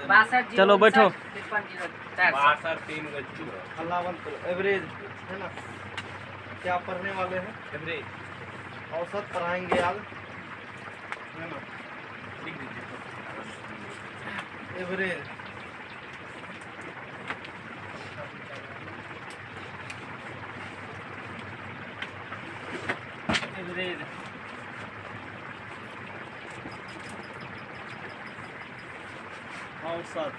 चलो बैठो। 62 एवरेज है ना। क्या पढ़ने वाले हैं? एवरेज औसत पढ़ाएंगे आज है ना। एवरेज एवरेज औसत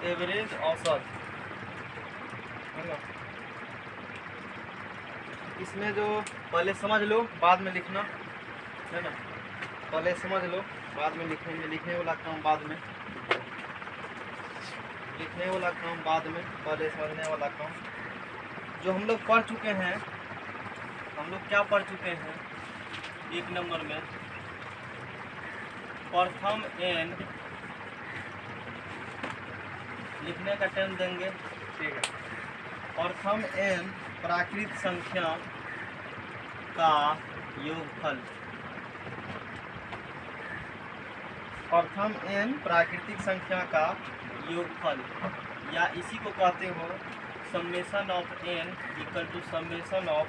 एवरेज औसत है ना। इसमें जो पहले समझ लो बाद में लिखना है ना। पहले समझ लो बाद में लिखेंगे। लिखने वाला काम बाद में, लिखने वाला काम बाद में, पहले समझने वाला काम। जो हम लोग पढ़ चुके हैं, हम लोग क्या पढ़ चुके हैं? 1 नंबर में प्रथम एन लिखने का टाइम देंगे, ठीक है। प्रथम एन प्राकृत संख्या का योगफल। प्रथम एन प्राकृतिक संख्या का योगफल, या इसी को कहते हो summation of n equal to summation of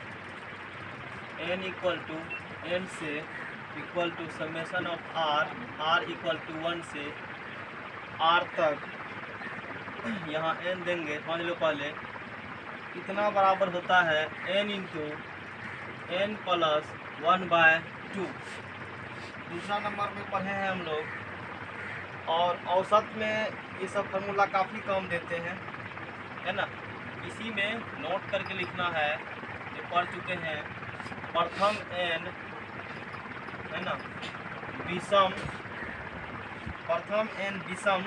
n equal to n से equal to summation of r, r equal to 1 से आर तक। यहाँ एन देंगे, समझ लो पहले कितना बराबर होता है एन इंटू एन प्लस 1/2। दूसरा नंबर में पढ़े हैं हम लोग। और औसत में ये सब फार्मूला काफ़ी कम देते हैं है ना। इसी में नोट करके लिखना है, ये पढ़ चुके हैं। प्रथम एन है ना विषम, प्रथम एन विषम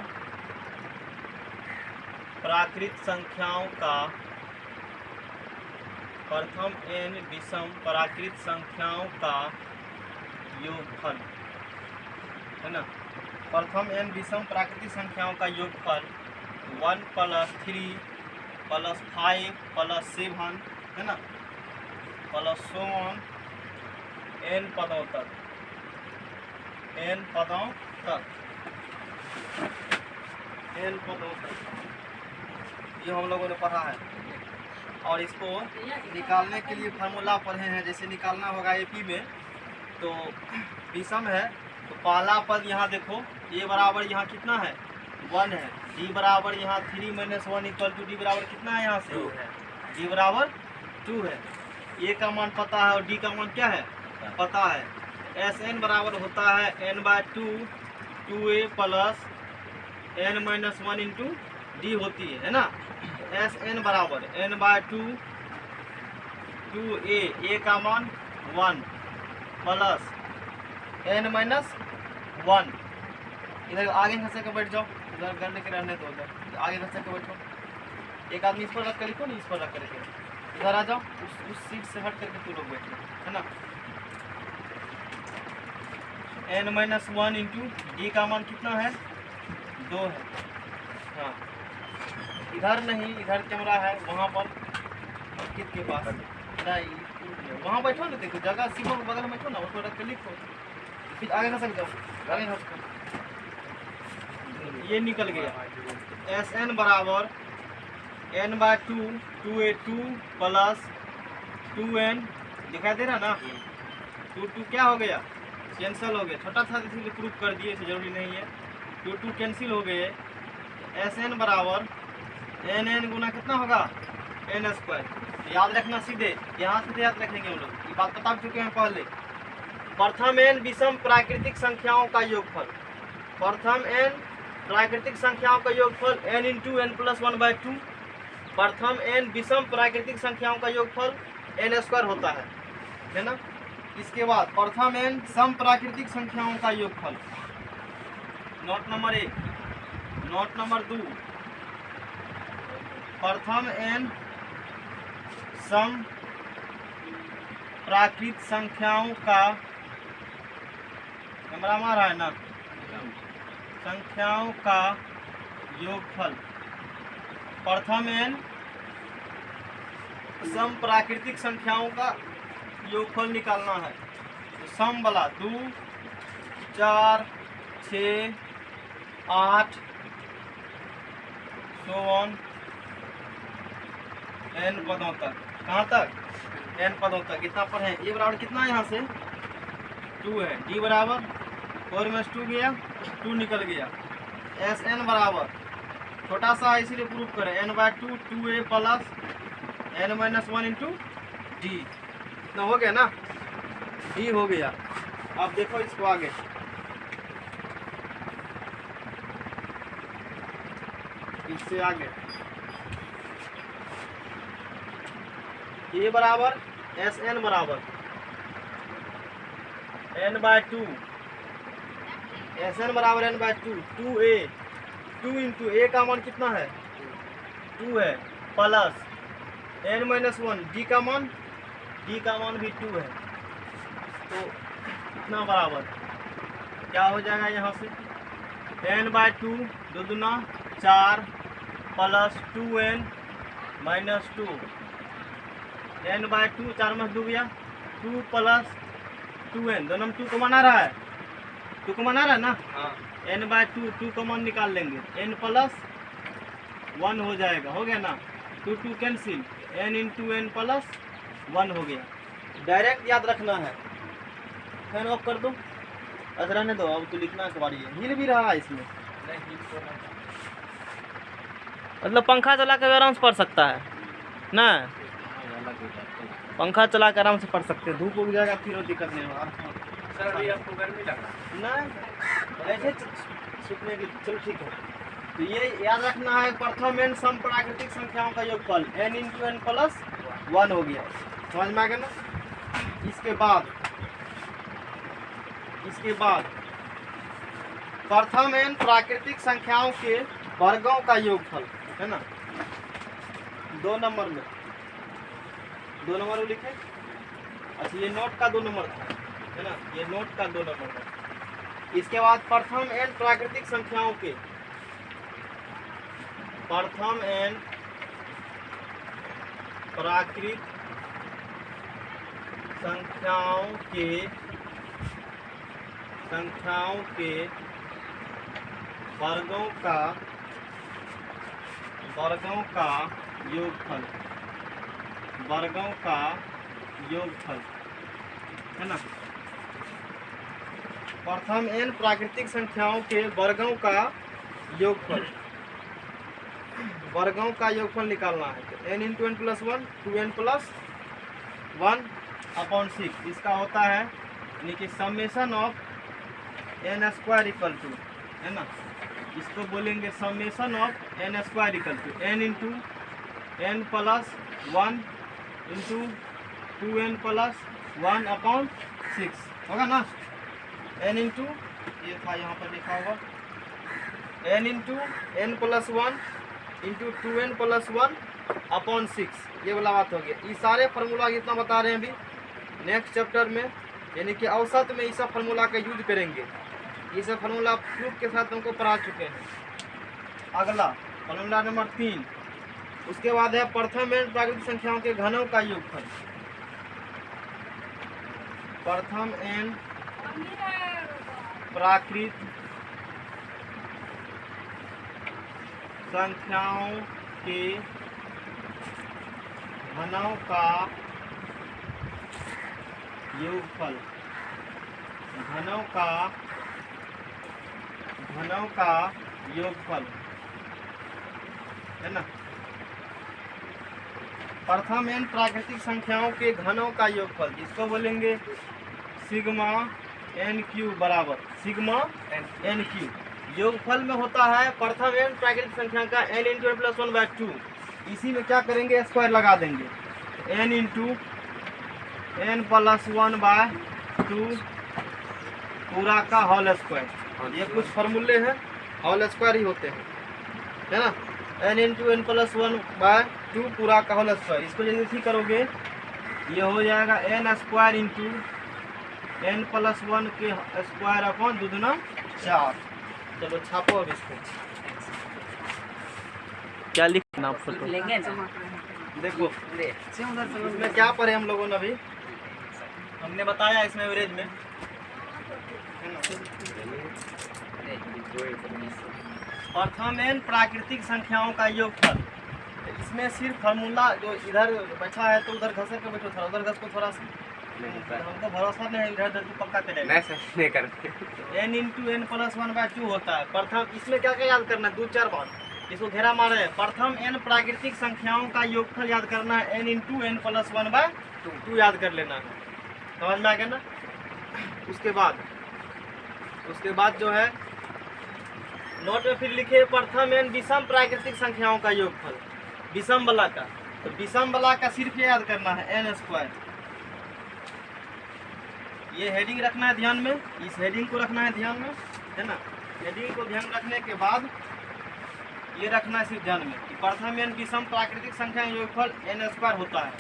प्राकृत संख्याओं का, प्रथम एन विषम प्राकृत संख्याओं का योगफल है ना। प्रथम एन विषम प्राकृतिक संख्याओं का योगफल 1 + 3 + 5 + 7 है ना, प्लस so on n पदों तक, n पदों तक, n पदों तक। ये हम लोगों ने पढ़ा है। और इसको निकालने के लिए फार्मूला पढ़े हैं। जैसे निकालना होगा एपी में, तो विषम है तो पहला पद यहाँ देखो, ए बराबर यहाँ कितना है 1 है, डी बराबर यहाँ 3 - 1 इक्वल टू डी बराबर कितना है यहाँ से 2 है, डी बराबर 2 है। ए का मान पता है और डी का मान क्या है पता है। एस एन बराबर होता है n/2 2a plus n - 1 into D होती है ना। एस एन बराबर n/2 2a, ए का मान 1 प्लस n - 1। इधर आगे घसे के बैठ जाओ, इधर घर लेके रहने दो, उधर आगे घसे के बैठो। एक आदमी इस पर रख कर लिखो ना, इस पर रख करके इधर आ जाओ, उस सीट से हट करके तू लोग बैठो है ना। n - 1 इंटू डी का मान कितना है 2 है। हाँ इधर नहीं, इधर कैमरा है वहाँ पर अंकित के पास नहीं, वहाँ बैठो ना। देखो जगह सीमा के बगल में बैठो ना, उस पर रख के लिखो। फिर आगे घसक जाओ, आगे घसको। ये निकल गया। एस एन बराबर n/2 2a2 प्लस 2n, दिखाई दे रहा ना। 2 क्या हो गया कैंसिल हो गया, छोटा था इसलिए प्रूफ कर दिए, इसे जरूरी नहीं है। 2 कैंसिल हो गए। एस एन बराबर n गुना कितना होगा n²। याद रखना सीधे, यहाँ से याद रखेंगे हम लोग, ये बात बता चुके हैं पहले। प्रथम एन विषम प्राकृतिक संख्याओं का योगफल, प्रथम एन प्राकृतिक संख्याओं का योगफल n इंटू n + 1/2। प्रथम एन विषम प्राकृतिक संख्याओं का योगफल n² होता है ना। इसके बाद प्रथम एन सम प्राकृतिक संख्याओं का योगफल। Note number 1। नोट नंबर 2, प्रथम एन सम प्राकृत संख्याओं का, कैमरा मार रहा है ना, संख्याओं का योगफल। प्रथम एन सम प्राकृतिक संख्याओं का योगफल निकालना है। तो सम वाला 2 4 6 8 so on n पदों तक। कहाँ तक? n पदों तक। कितना पर है? a बराबर कितना है यहाँ से 2 है। d बराबर 4 में 2 गया, 2 निकल गया। एस एन बराबर छोटा सा है इसीलिए प्रूफ करें n/2 2a plus n-1 into D. इतना हो गया ना, डी हो गया। अब देखो इसको आगे, इससे आगे a बराबर एस एन बराबर n/2 एस एन बराबर n/2 2a 2 इंटू ए का मान कितना है 2 है प्लस n-1 डी का मान भी 2 है। तो कितना बराबर क्या हो जाएगा यहाँ से n/2 2 दूना 4 प्लस 2n माइनस 2 n/2 4 में 2 गया 2 प्लस 2n दोनों में 2 कॉमन आ रहा है, 2 कॉमन आ रहा है ना। हाँ n/2 2 कॉमन निकाल लेंगे n प्लस 1 हो जाएगा, हो गया ना। 2 2 cancel n into n plus 1 हो गया। डायरेक्ट याद रखना है। फैन ऑफ कर दो, अब रहने दो, अब तो लिखना के बारी है। हिल भी रहा है इसमें, मतलब पंखा चला कर आराम से पढ़ सकता है ना, पंखा चला कर आराम से पढ़ सकते हैं। धूप उग जाएगा फिर वो दिक्कत नहीं होगा। सर अभी आपको गर्मी लग रहा है? नहीं ऐसे सीखने की, चलो ठीक है। तो ये याद रखना है, प्रथम n सम प्राकृतिक संख्याओं का योगफल n इंटू n प्लस 1 हो गया। समझ में आ गया ना। इसके बाद प्रथम n प्राकृतिक संख्याओं के वर्गों का योगफल है ना। 2 नंबर में 2 नंबर लिखे। अच्छा ये नोट का 2 नंबर था है ना, ये नोट का 2 नंबर है। इसके बाद प्रथम n प्राकृतिक संख्याओं के संख्याओं के वर्गों का योगफल है ना। प्रथम n प्राकृतिक संख्याओं के वर्गों का योगफल निकालना है। तो n into n plus 1 2n plus 1 upon 6 इसका होता है, यानी कि summation of n square equal to है ना। इसको बोलेंगे summation of n square equal to n into n plus 1 into 2n plus 1 upon 6 होगा ना। n इंटू ये था यहाँ पर लिखा होगा n into n plus 1 into 2n plus 1 upon 6, ये वाला बात हो गया। ये सारे फार्मूला कितना बता रहे हैं अभी नेक्स्ट चैप्टर में, यानी कि औसत में इस फार्मूला का यूज करेंगे। ये सब फार्मूला प्रूफ के साथ हमको पढ़ा चुके हैं। अगला फार्मूला नंबर 3, उसके बाद है प्रथम n प्राकृतिक संख्याओं के घनों का योगफल। प्रथम n प्राकृतिक संख्याओं के घनों का योगफल है ना। प्रथम n प्राकृतिक संख्याओं के घनों का योगफल, जिसको बोलेंगे सिग्मा n क्यूब बराबर सिग्मा n क्यूब। योगफल में होता है प्रथम n प्राकृतिक संख्या का n इंटू n प्लस 1/2। इसी में क्या करेंगे स्क्वायर लगा देंगे, n इंटू n प्लस 1/2 पूरा का होल स्क्वायर। ये कुछ फार्मूले हैं, होल स्क्वायर ही होते हैं है ना। n इंटू n प्लस 1/2 पूरा का होल स्क्वायर। इसको यदि ठीक करोगे ये हो जाएगा n square into n plus 1 के स्क्वायर अपॉन 2 दूना 4। चलो छापो अब इसको, क्या लिखना आप फोटो लेंगे ना। देखो इसमें क्या पढ़े हम लोगों ने अभी, हमने बताया इसमें एवरेज में है ना। प्रथम एन प्राकृतिक संख्याओं का योगफल। इसमें सिर्फ फार्मूला जो इधर बैठा है तो उधर घसर के बैठो, थोड़ा उधर घस को थोड़ा सा, हमको भरोसा नहीं है, इधर तो पक्का चलेगा। नहीं करते। n इंटू एन प्लस 1/2 होता है प्रथम। इसमें क्या क्या याद करना है, 2-4 बार इसको घेरा मारे है। प्रथम n प्राकृतिक संख्याओं का योगफल याद करना है, n इंटू एन प्लस 1/2 याद कर लेना है। समझ में आ गया ना। उसके बाद जो है नोट में फिर लिखे प्रथम n विषम प्राकृतिक संख्याओं का योगफल, विषम वाला का। तो विषम वाला का सिर्फ ये याद करना है n²। ये हेडिंग रखना है ध्यान में, इस हेडिंग को रखना है ध्यान में, है ना। हेडिंग को ध्यान रखने के बाद ये रखना है सिर्फ ध्यान में कि प्रथम n विषम प्राकृतिक संख्या योगफल n² होता है।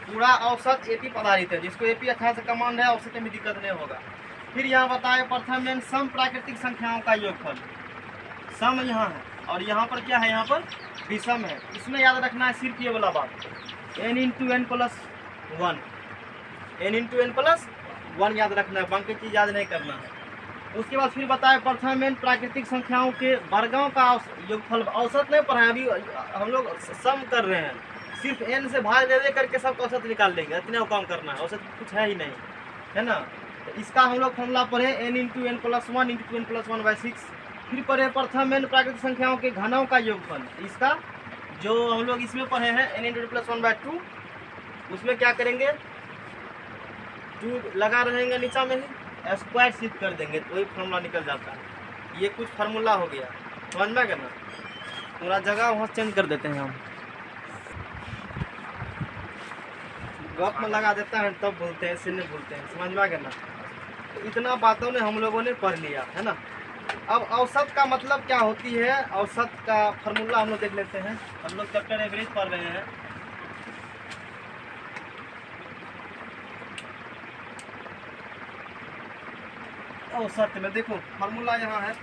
पूरा औसत एपी आधारित है, जिसको एपी अच्छा से कमांड है औसत में दिक्कत नहीं होगा। फिर यहाँ बताए प्रथम n सम प्राकृतिक संख्याओं का योगफल। सम यहाँ है और यहाँ पर क्या है, यहाँ पर विषम है। इसमें याद रखना है सिर्फ ये वाला बात, n into n plus 1, n into n plus 1 याद रखना है, बाकी चीज़ याद नहीं करना है। उसके बाद फिर बताए प्रथम n प्राकृतिक संख्याओं के वर्गों का योगफल। औसत नहीं पढ़ाए, अभी हम लोग सम कर रहे हैं, सिर्फ n से भाग दे करके सब औसत निकाल लेंगे, इतने काम करना है, औसत कुछ है ही नहीं, है ना। तो इसका हम लोग फॉर्मूला पढ़े n into n plus 1 into n plus 1/6। फिर पढ़े प्रथम n प्राकृतिक संख्याओं के घनों का योगफल। इसका जो हम लोग इसमें पढ़े हैं n इंटू प्लस 1/2, उसमें क्या करेंगे, 2 लगा रहेंगे नीचा में ही, स्क्वायर शिफ्ट कर देंगे तो वही फार्मूला निकल जाता है। ये कुछ फार्मूला हो गया, समझ में गया ना। पूरा जगह वहाँ चेंज कर देते हैं हम, गप में लगा देता है तब बोलते हैं, इससे नहीं बोलते हैं, समझ में आ गया ना। तो इतना बातों ने हम लोगों ने पढ़ लिया, है ना। अब औसत का मतलब क्या होती है, औसत का फार्मूला हम लोग देख लेते हैं। हम लोग चैप्टर एवरेज पढ़ रहे हैं। औसत में देखो फार्मूला यहाँ है,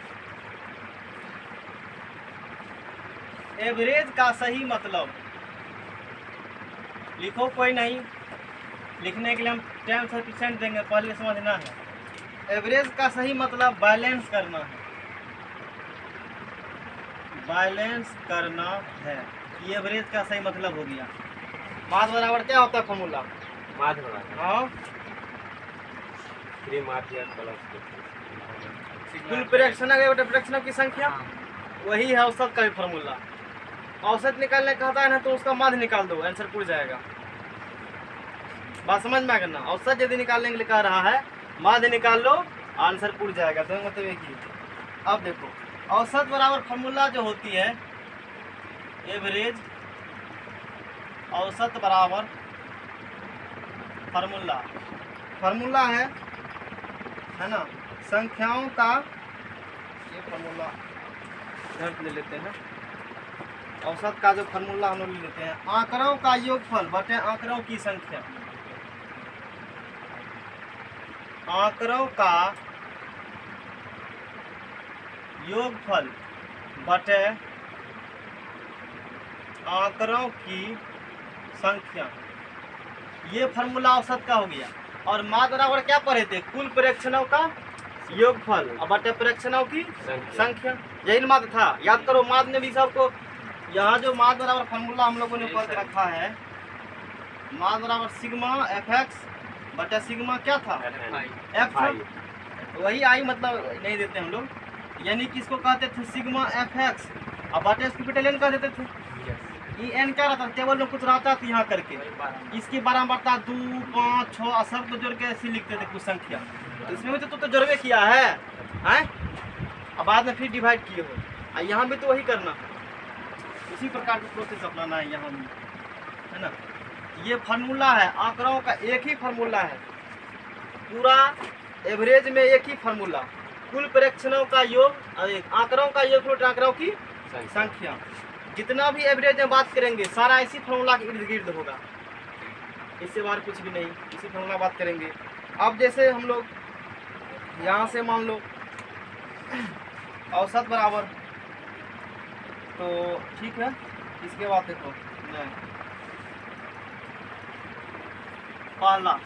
एवरेज का सही मतलब लिखो, कोई नहीं लिखने के लिए हम 10% देंगे, पहले समझना है। एवरेज का सही मतलब बैलेंस करना है, बैलेंस करना है, ये एवरेज का सही मतलब हो गया। माध्य बराबर क्या होता है फॉर्मूला, माध्य बराबर हाँ 3 माध्य प्लस कुल प्रेक्षणों की संख्या, वही है औसत का भी फार्मूला। औसत निकालने कहता है ना तो उसका माध्य निकाल दो, आंसर पूछ जाएगा। बात समझ में आ गया ना। औसत यदि निकालने के लिए कह रहा है, माध्य निकाल लो, आंसर पूछ जाएगा। तो मतलब एक ही। अब देखो औसत बराबर फार्मूला जो होती है एवरेज, औसत बराबर फार्मूला है ना, संख्याओं का, ये फार्मूला इधर ले लेते हैं। औसत का जो फार्मूला हम लोग ले लेते हैं, आंकड़ों का योगफल बटे आंकड़ों की संख्या। आंकड़ों का योगफल बटे आंकड़ों की संख्या, ये फार्मूला औसत का हो गया। और माध्य बराबर क्या पढ़े थे, कुल प्रेक्षणों का योगफल और बटे प्रेक्षणों की संख्या, यही माध्य था। याद करो माध्य ने भी सबको, यहाँ जो माध्य बराबर फार्मूला हम लोगों ने पढ़ के रखा है, माध्य बराबर सिग्मा fx बटा सिग्मा क्या था, f था, वही आई मतलब नहीं देते हम लोग, यानी किसको कहते थे सिग्मा fx और बटे कैपिटल n कह देते थे। ये n क्या रहता, टेबल में कुछ रहता था यहाँ करके, इसकी बराबरता 2, 5, 6 सब तो जोड़ के ऐसे लिखते थे कुछ संख्या। इसमें भी तो जोड़वे किया है, हैं? अब बाद में फिर डिवाइड किए हो, यहाँ भी तो वही करना है, उसी प्रकार का प्रोसेस अपनाना है यहाँ भी, है ना। ये फार्मूला है, आंकड़ों का एक ही फार्मूला है, पूरा एवरेज में एक ही फार्मूला, कुल प्रेक्षणों का योग, आंकड़ों का योग प्लस आंकड़ों की संख्या। जितना भी एवरेज में बात करेंगे सारा इसी फार्मूला के इर्द गिर्द होगा, इससे बाहर कुछ भी नहीं, इसी फार्मूला बात करेंगे। अब जैसे हम लोग यहाँ से मान लो औसत बराबर, तो ठीक है, इसके बाद देखो पहला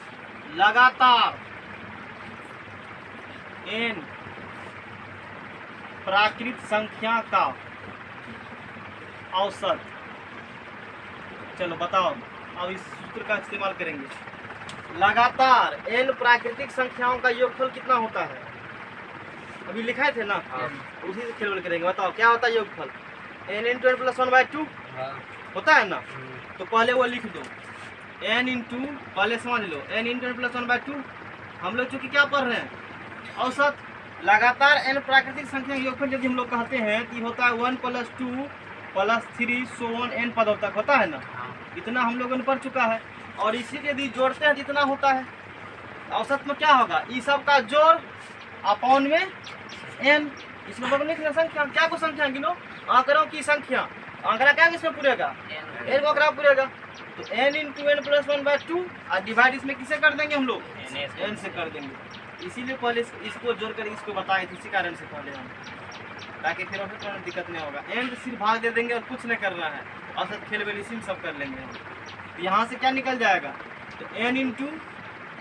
लगातार n प्राकृत संख्या का औसत। चलो बताओ, अब इस सूत्र का इस्तेमाल करेंगे। लगातार n प्राकृतिक संख्याओं का योगफल कितना होता है? अभी लिखाए थे ना, हाँ। उसी से खेल करेंगे। बताओ क्या होता है योगफल? n इंटू n प्लस 1/2 होता है ना, तो पहले वो लिख दो n इंटू, पहले समझ लो n इंटू n प्लस 1/2। हम लोग चूंकि क्या पढ़ रहे हैं, औसत। लगातार n प्राकृतिक संख्या का योगफल यदि हम लोग कहते हैं कि होता है 1 + 2 + 3 so on n पदों तक होता है ना, इतना हम लोगों ने पढ़ चुका है। और इसी के यदि जोड़ते हैं जितना होता है, औसत में क्या होगा? ई सब का जोड़ अपॉन में n। इसमें लोग लिख रहे संख्या, क्या को संख्या गिनो? आंकड़ों की संख्या। आंकड़ा क्या किसमें पूरेगा? n को आंकड़ा पूरेगा। तो n इंटू n प्लस 1/2 और डिवाइड इसमें किसे कर देंगे हम लोग? n से कर देंगे। इसीलिए पहले इसको जोड़कर इसको बताए थे, इसी कारण से पहले हम, ताकि फिर हमें दिक्कत नहीं होगा। n तो सिर्फ भाग दे देंगे और कुछ नहीं करना है। औसत खेल वेल इसी में सब कर लेंगे हम। तो यहाँ से क्या निकल जाएगा? तो n इंटू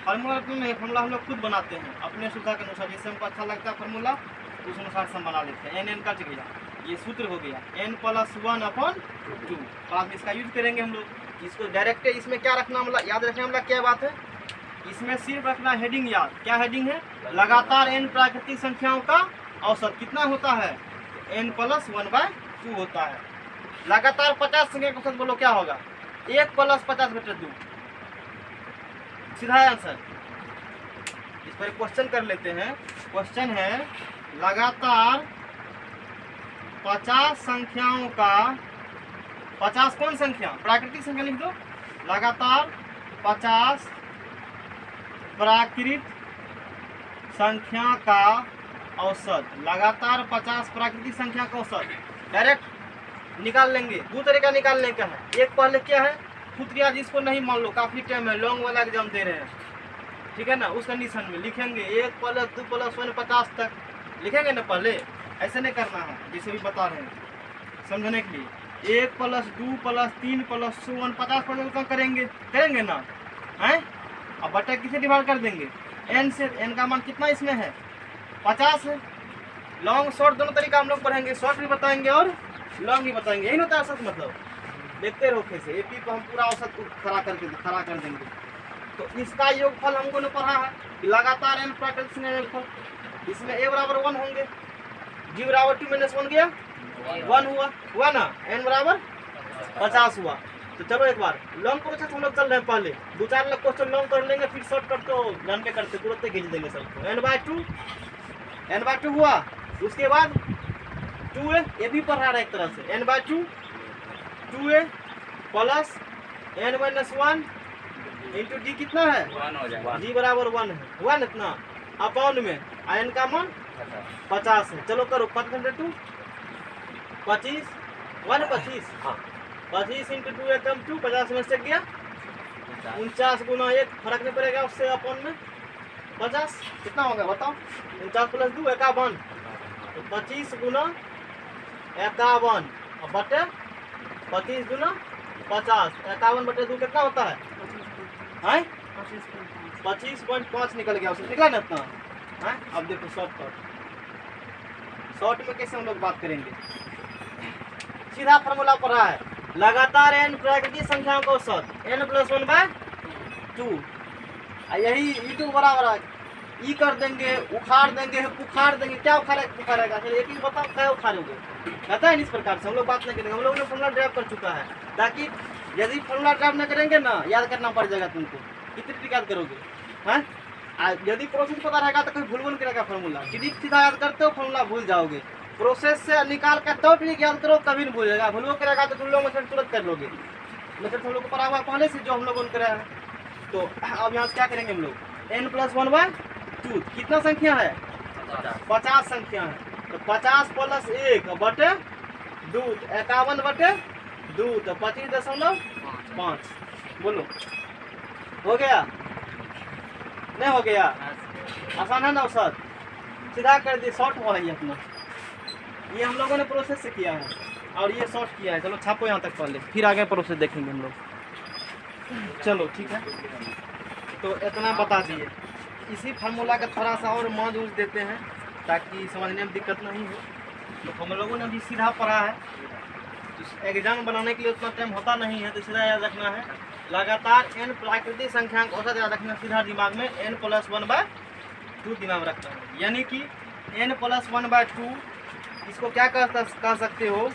फार्मूला फार्मूला हम लोग खुद बनाते हैं अपने सुविधा के अनुसार, जैसे हमको अच्छा लगता है फार्मूला उस अनुसार से हम बना लेते हैं। n कट गया, ये सूत्र हो गया n + 1/2। बाद में इसका यूज करेंगे हम लोग। इसको डायरेक्ट इसमें क्या रखना, मतलब याद रखने वाला क्या बात है, इसमें सिर्फ रखना हेडिंग याद। क्या हेडिंग है? लगातार n प्राकृतिक संख्याओं का औसत कितना होता है? n + 1/2 होता है। लगातार 50 संख्या का औसत बोलो क्या होगा? 1 + 50/2। सीधा आंसर। इस पर क्वेश्चन कर लेते हैं। क्वेश्चन है लगातार 50 संख्याओं का, 50 कौन संख्या? प्राकृतिक संख्या लिख दो। लगातार 50 प्राकृत संख्या का औसत। लगातार 50 प्राकृतिक संख्या का औसत डायरेक्ट निकाल लेंगे। दो तरीका निकालने का है। एक पहले क्या है, सूत्र जिसको नहीं मान लो, काफी टाइम है, लॉन्ग वाला एग्जाम दे रहे हैं, ठीक है ना, उस कंडीशन में लिखेंगे 1 + 2 + 1 50 तक लिखेंगे ना पहले। ऐसे नहीं करना है जैसे भी बता रहे हैं समझने के लिए। 1 + 2 + 3 + 1 50 पर करेंगे ना, हैं? अब बटा किसे डिवाइड कर देंगे? n से। n का मान कितना इसमें है? 50 है। लॉन्ग शॉर्ट दोनों तरीका हम लोग पढ़ेंगे, शॉर्ट भी बताएंगे और लॉन्ग भी बताएंगे। यही होता है औसत मतलब। देखते रहो कैसे एपी को हम पूरा औसत को खड़ा कर देंगे। तो इसका योगफल हमको ने पढ़ा है कि लगातार n प्राकृतिक संख्या का योगफल। इसमें a = 1 होंगे, g = 2 - 1 गया 1 हुआ ना, n = 50 हुआ। तो चलो एक बार लॉन्ग प्रोसेस हम लोग चल रहे हैं। पहले 2-4 लोग क्वेश्चन लॉन्ग कर लेंगे, फिर शॉर्ट कट तो जानते करते तुरंत खींच देंगे सबको। n/2 हुआ। उसके बाद 2a, ये भी पढ़ रहा है एक तरह से। n/2 2a plus n - 1 into d कितना है? 1 हो जाएगा। d = 1 है। हुआ ना इतना, अपॉन में n का मान 50 है। चलो करो 5/2 25 1 25। हाँ 25 इंटू 2 एकम 2 50 में से गया 49 गुना 1, फर्क नहीं पड़ेगा उससे अपॉन में 50 कितना होगा बताओ? 49 + 2 51। तो 25 गुना 51 और बटे 25 गुना 50, 51/2 कितना होता है? 25.5 निकल गया उससे, निकला ना इतना है। अब देखो शॉर्ट में कैसे हम लोग बात करेंगे। सीधा फार्मूला पढ़ा है, लगातार n प्राकृतिक संख्याओं का औसत n + 1/2। यही e2 बराबर ई कर देंगे, उखाड़ देंगे, पुखाड़ देंगे। क्या पुखारेगा? चलिए एक ही बताओ क्या उखाड़ोगे? कहता है इस प्रकार से हम लोग बात नहीं करेंगे। हम लोग ने फॉर्मूला ड्राइव कर चुका है, ताकि यदि फॉर्मूला ड्राइव न करेंगे ना, याद करना पड़ जाएगा तुमको। कितनी ट्रिक याद करोगे? हैं? यदि प्रोसेस पता रहेगा तो कोई भूल करेगा फॉर्मूला। यदि सीधा याद करते हो फॉर्मूला भूल जाओगे। प्रोसेस से निकाल कर तो ट्रिक याद करो, कभी नहीं भूलेगा। भूलो करेगा तो तुम लोग मेथड तुरंत कर लोगे। मेथड हम लोग को पढ़ा हुआ पहले से, जो हम लोगों ने करा है। तो अब यहाँ से क्या करेंगे हम लोग? n + 1/2 कितना संख्या है? 50 संख्या है। तो 50 + 1/2 51/2 तो 25.5। बोलो हो गया? नहीं हो गया? आसान है ना औसत? सीधा कर दिए, शॉर्ट हुआ है अपना। ये हम लोगों ने प्रोसेस से किया है और ये शॉर्ट किया है। चलो छापो यहाँ तक पहले, फिर आगे प्रोसेस देखेंगे हम लोग। चलो ठीक है, तो इतना बता दिए। इसी फार्मूला का थोड़ा सा और मान यूज देते हैं ताकि समझने में दिक्कत नहीं हो। तो हम लोगों ने भी सीधा पढ़ा है, तो एग्जाम बनाने के लिए उतना टाइम होता नहीं है, तो सीधा याद रखना है लगातार n प्राकृतिक संख्या का औसत याद रखना सीधा दिमाग में n+1/2 दिमाग में रखना है। यानी कि n+1/2 इसको क्या कह सकते हो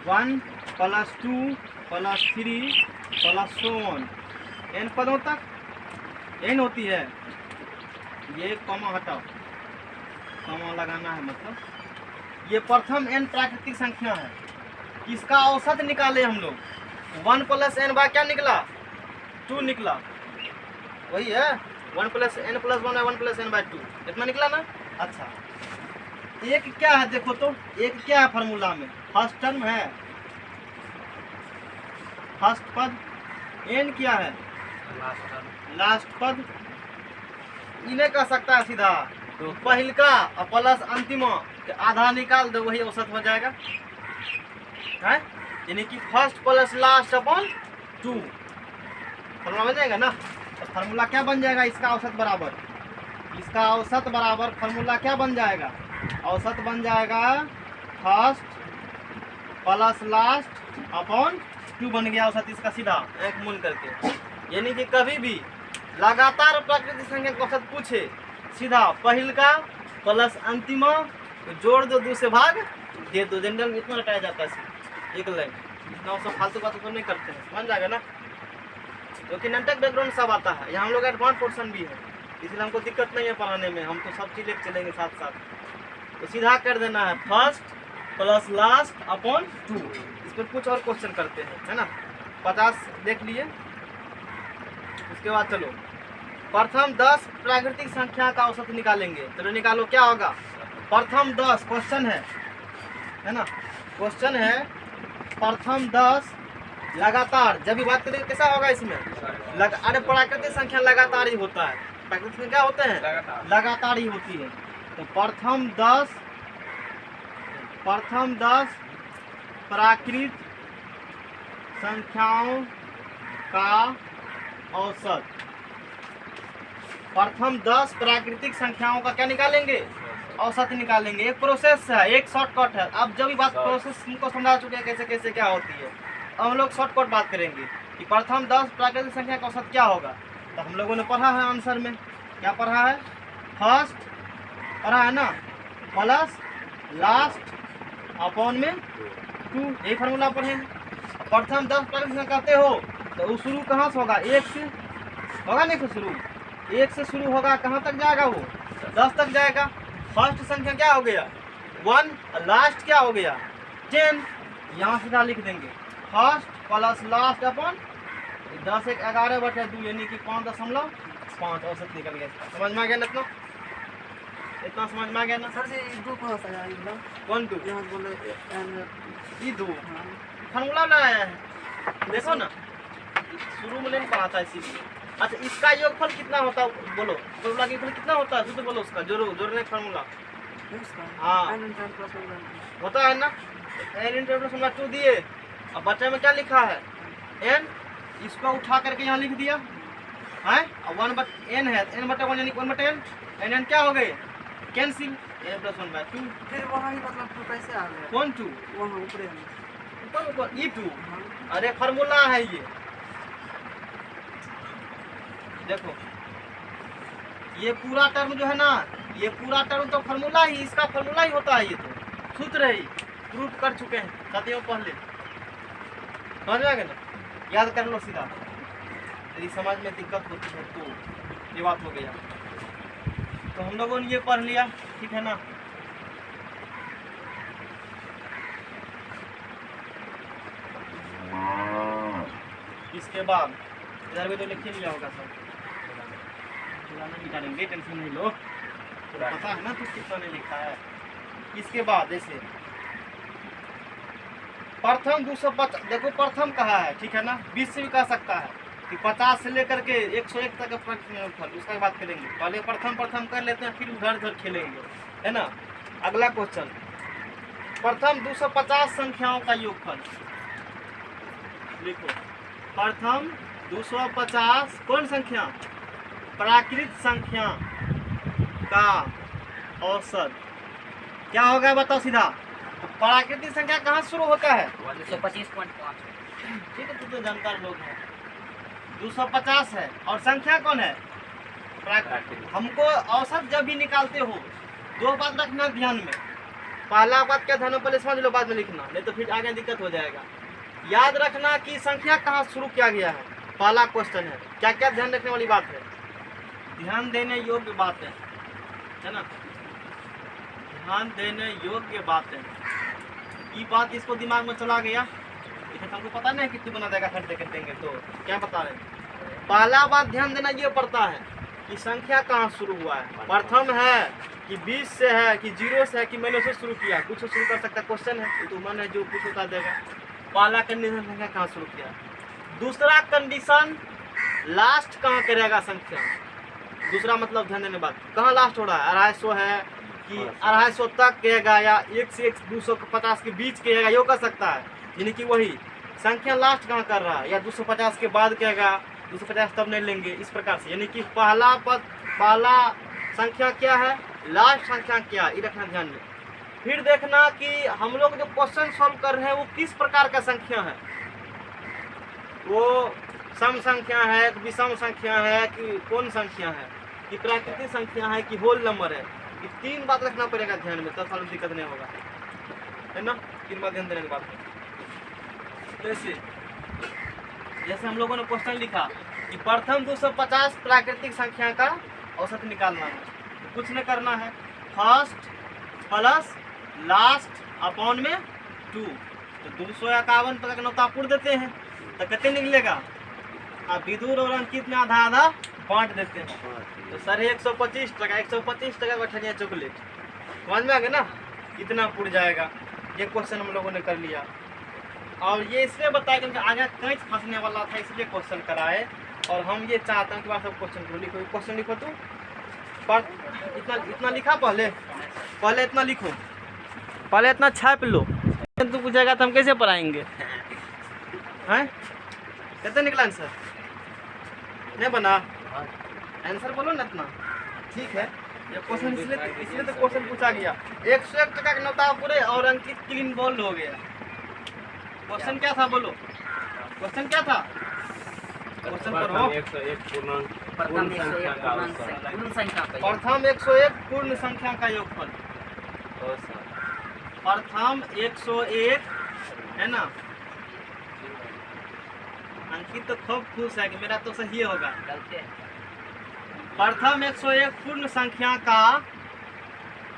1 + 2 + 3 + so on n पदों तक n होती है। ये कॉमा हटाओ, कॉमा लगाना है, मतलब ये प्रथम n प्राकृतिक संख्या है, इसका औसत निकाले हम लोग। 1 + n क्या निकला 2 निकला, वही है 1 + n+1 1 + n/2 इतना निकला ना। अच्छा एक क्या है देखो तो, एक क्या है फार्मूला में फर्स्ट टर्म है, फर्स्ट पद, n क्या है लास्ट पद, इन्हें कह सकता है सीधा तो पहल का और प्लस अंतिम आधा निकाल दो, वही औसत हो जाएगा है। यानी कि first plus last upon 2 formula बन जाएगा ना। तो फार्मूला क्या बन जाएगा इसका औसत बराबर, इसका औसत बराबर फार्मूला क्या बन जाएगा, औसत बन जाएगा फर्स्ट प्लस लास्ट अपॉन 2 बन गया औसत इसका सीधा एक मूल करके। यानी कि कभी भी लगातार प्राकृतिक संख्या का औसत पूछे सीधा पहल का प्लस अंतिम तो जोड़ दो 2 से भाग दे दो, जनरल में इतना रटाया जाता है एक लाइन, इतना सब फालतू बात तो नहीं करते हैं, समझ जाएगा ना। क्योंकि नाटक बैकग्राउंड सब आता है, यहाँ हम लोग एडवांस पोर्शन भी है, इसलिए हमको दिक्कत नहीं है पढ़ाने में, हम तो सब चीज़ लेके चलेंगे साथ साथ। तो सीधा कर देना है फर्स्ट प्लस लास्ट अपॉन 2, इस पर कुछ और क्वेश्चन करते हैं है ना। 50 देख लिए, उसके बाद चलो प्रथम 10 प्राकृतिक संख्या का औसत निकालेंगे। चलो निकालो, क्या होगा प्रथम 10, क्वेश्चन है ना, क्वेश्चन है प्रथम 10 लगातार, जब भी बात करेंगे कैसा होगा इसमें अरे प्राकृतिक संख्या लगातार ही होता है, प्राकृतिक संख्या होते हैं लगातार ही होती है। तो प्रथम 10 प्राकृतिक संख्याओं का औसत, प्रथम 10 प्राकृतिक संख्याओं का क्या निकालेंगे औसत निकालेंगे। एक प्रोसेस है, एक शॉर्टकट है। अब जब भी बात प्रोसेस को समझा चुके हैं कैसे कैसे क्या होती है, अब हम लोग शॉर्टकट बात करेंगे कि प्रथम 10 प्राकृतिक संख्या का औसत क्या होगा। तो हम लोगों ने पढ़ा है आंसर में, क्या पढ़ा है फर्स्ट पढ़ा है ना प्लस लास्ट अपॉन में 2, यही फार्मूला पढ़े हैं। प्रथम 10 प्राकृतिक संख्या कहते हो तो वो शुरू कहाँ से होगा, 1 से होगा नहीं, तो शुरू 1 से शुरू होगा, कहाँ तक जाएगा वो 10 तक जाएगा। फर्स्ट संख्या क्या हो गया 1, लास्ट क्या हो गया 10, यहाँ सीधा लिख देंगे फर्स्ट प्लस लास्ट अपॉन 10 1 11/2 यानी कि 5.5 औसत निकल गया। समझ में आ गया ना, इतना समझ में आ गया ना सर जी 2 कहाँ से आया एकदम, कौन 2 यहाँ बोले ये 2 फार्मूला लाया है, देखो ना शुरू में नहीं पढ़ा था इसीलिए। अच्छा इसका योगफल कितना होता है बोलो, फार्मूला का योगफल कितना होता है तो बोलो, उसका जोड़ने का फार्मूला हाँ होता है ना, n×2 दिए, अब बच्चे में क्या लिखा है n, इसको उठा करके यहाँ लिख दिया है, अब 1/n है, n/1 यानी 1/n, n क्या हो गए कैंसिल, n+1/2। फिर वहाँ ही मतलब 2 कैसे आ गया, कौन 2 वहाँ ऊपर ऊपर ये 2, अरे फार्मूला है ये, देखो ये पूरा टर्म जो है ना, ये पूरा टर्म तो फार्मूला ही, इसका फार्मूला ही होता है, ये तो सूत्र ही प्रूफ कर चुके हैं साथियों पहले, समझ में आ गया ना, याद कर लो सीधा। यदि समझ में दिक्कत होती है तो ये बात हो गया। तो हम लोगों ने ये पढ़ लिया, ठीक है ना। इसके बाद इधर भी तो लिख लिया होगा सब, नहीं निकालेंगे, टेंशन नहीं लो, पता है ना तू कितना नहीं लिखा है। इसके बाद जैसे प्रथम 250, देखो प्रथम कहा है ठीक है ना, 20 से भी कह सकता है कि 50 से लेकर के 101 तक का फल, उसका बात करेंगे। पहले प्रथम कर लेते हैं, फिर उधर खेलेंगे, है ना। अगला क्वेश्चन, प्रथम 250 संख्याओं का योगफल लिखो। प्रथम 250 कौन संख्या? प्राकृत संख्या का औसत क्या होगा बताओ सीधा। तो प्राकृतिक संख्या कहाँ शुरू होता है? 125.5 ठीक है, तो जानकार लोग हैं। 250 है और संख्या कौन है? प्राकृतिक। हमको औसत जब भी निकालते हो दो बात रखना ध्यान में। पहला बात क्या ध्यान में पहले समझ लो, बाद में लिखना, नहीं तो फिर आगे दिक्कत हो जाएगा। याद रखना कि संख्या कहाँ शुरू किया गया है, पहला क्वेश्चन है। क्या क्या ध्यान रखने वाली बात है? ध्यान देने योग्य बात है ना, ध्यान देने योग्य बात है। ये बात इसको दिमाग में चला गया, लेकिन हमको पता नहीं कितनी बना देगा, खर्च देंगे तो क्या बता रहे हैं। पहला बात ध्यान देना ये पड़ता है कि संख्या कहाँ शुरू हुआ है, प्रथम है कि 20 से है कि 0 से है कि मैंने उसे शुरू किया। कुछ शुरू कर सकता क्वेश्चन है, तो मन है जो कुछ बता देगा। पहला कंडीशन संख्या कहाँ शुरू किया। दूसरा कंडीशन लास्ट कहाँ करेगा संख्या। दूसरा मतलब ध्यान देने बात, कहाँ लास्ट हो रहा है, 250 है कि 250 तक कहेगा या 1 से 250 के बीच कहेगा, यो कर सकता है। यानी कि वही संख्या लास्ट कहाँ कर रहा है, या 250 के बाद कहेगा 250 तब नहीं लेंगे, इस प्रकार से। यानी कि पहला संख्या क्या है, लास्ट संख्या क्या, ये रखना ध्यान में। फिर देखना कि हम लोग जो क्वेश्चन सॉल्व कर रहे हैं वो किस प्रकार का संख्या है, वो सम संख्या है कि विषम संख्या है कि कौन संख्या है, कि प्राकृतिक संख्या है कि होल नंबर है। ये 3 बात रखना पड़ेगा ध्यान में, तब साल में दिक्कत नहीं होगा, है ना। 3 बात ध्यान देने की बात है। जैसे हम लोगों ने क्वेश्चन लिखा कि प्रथम 250 प्राकृतिक संख्या का औसत निकालना है, तो कुछ नहीं करना है, फर्स्ट प्लस लास्ट अपॉन में 2, तो 251 तक नौतापुर देते हैं तो कितने निकलेगा। अब विदुर और अंकित में आधा आधा बांट देते हैं, तो 125 टका 125 टका का ठनिया चॉकलेट, समझ में आ गया ना, इतना पुर जाएगा। ये क्वेश्चन हम लोगों ने कर लिया, और ये इसलिए बताया क्योंकि आगे कैच फंसने वाला था, इसलिए क्वेश्चन कराए। और हम ये चाहते हैं कि बात सब क्वेश्चन को लिखो, क्वेश्चन लिखो तुम पर इतना लिखा, पहले इतना लिखो, पहले इतना छाप लो, तुम पूछेगा तो हम कैसे पढ़ाएंगे हैं। कितने निकला आंसर, नहीं बना आंसर बोलो ना इतना, ठीक है। ये क्वेश्चन इसलिए तो क्वेश्चन पूछा गया। 101 टका का नौता पूरे और अंकित क्लीन बॉल हो गया। क्वेश्चन क्या था बोलो, क्वेश्चन क्या था, क्वेश्चन पढ़ो। 101 प्रथम पूर्ण संख्या का पूर्ण संख्या का प्रथम 101 पूर्ण संख्या का योगफल। औसत। प्रथम 101 है ना, अंकित तो खूब खुश है कि मेरा तो सही होगा। प्रथम 101 पूर्ण संख्या का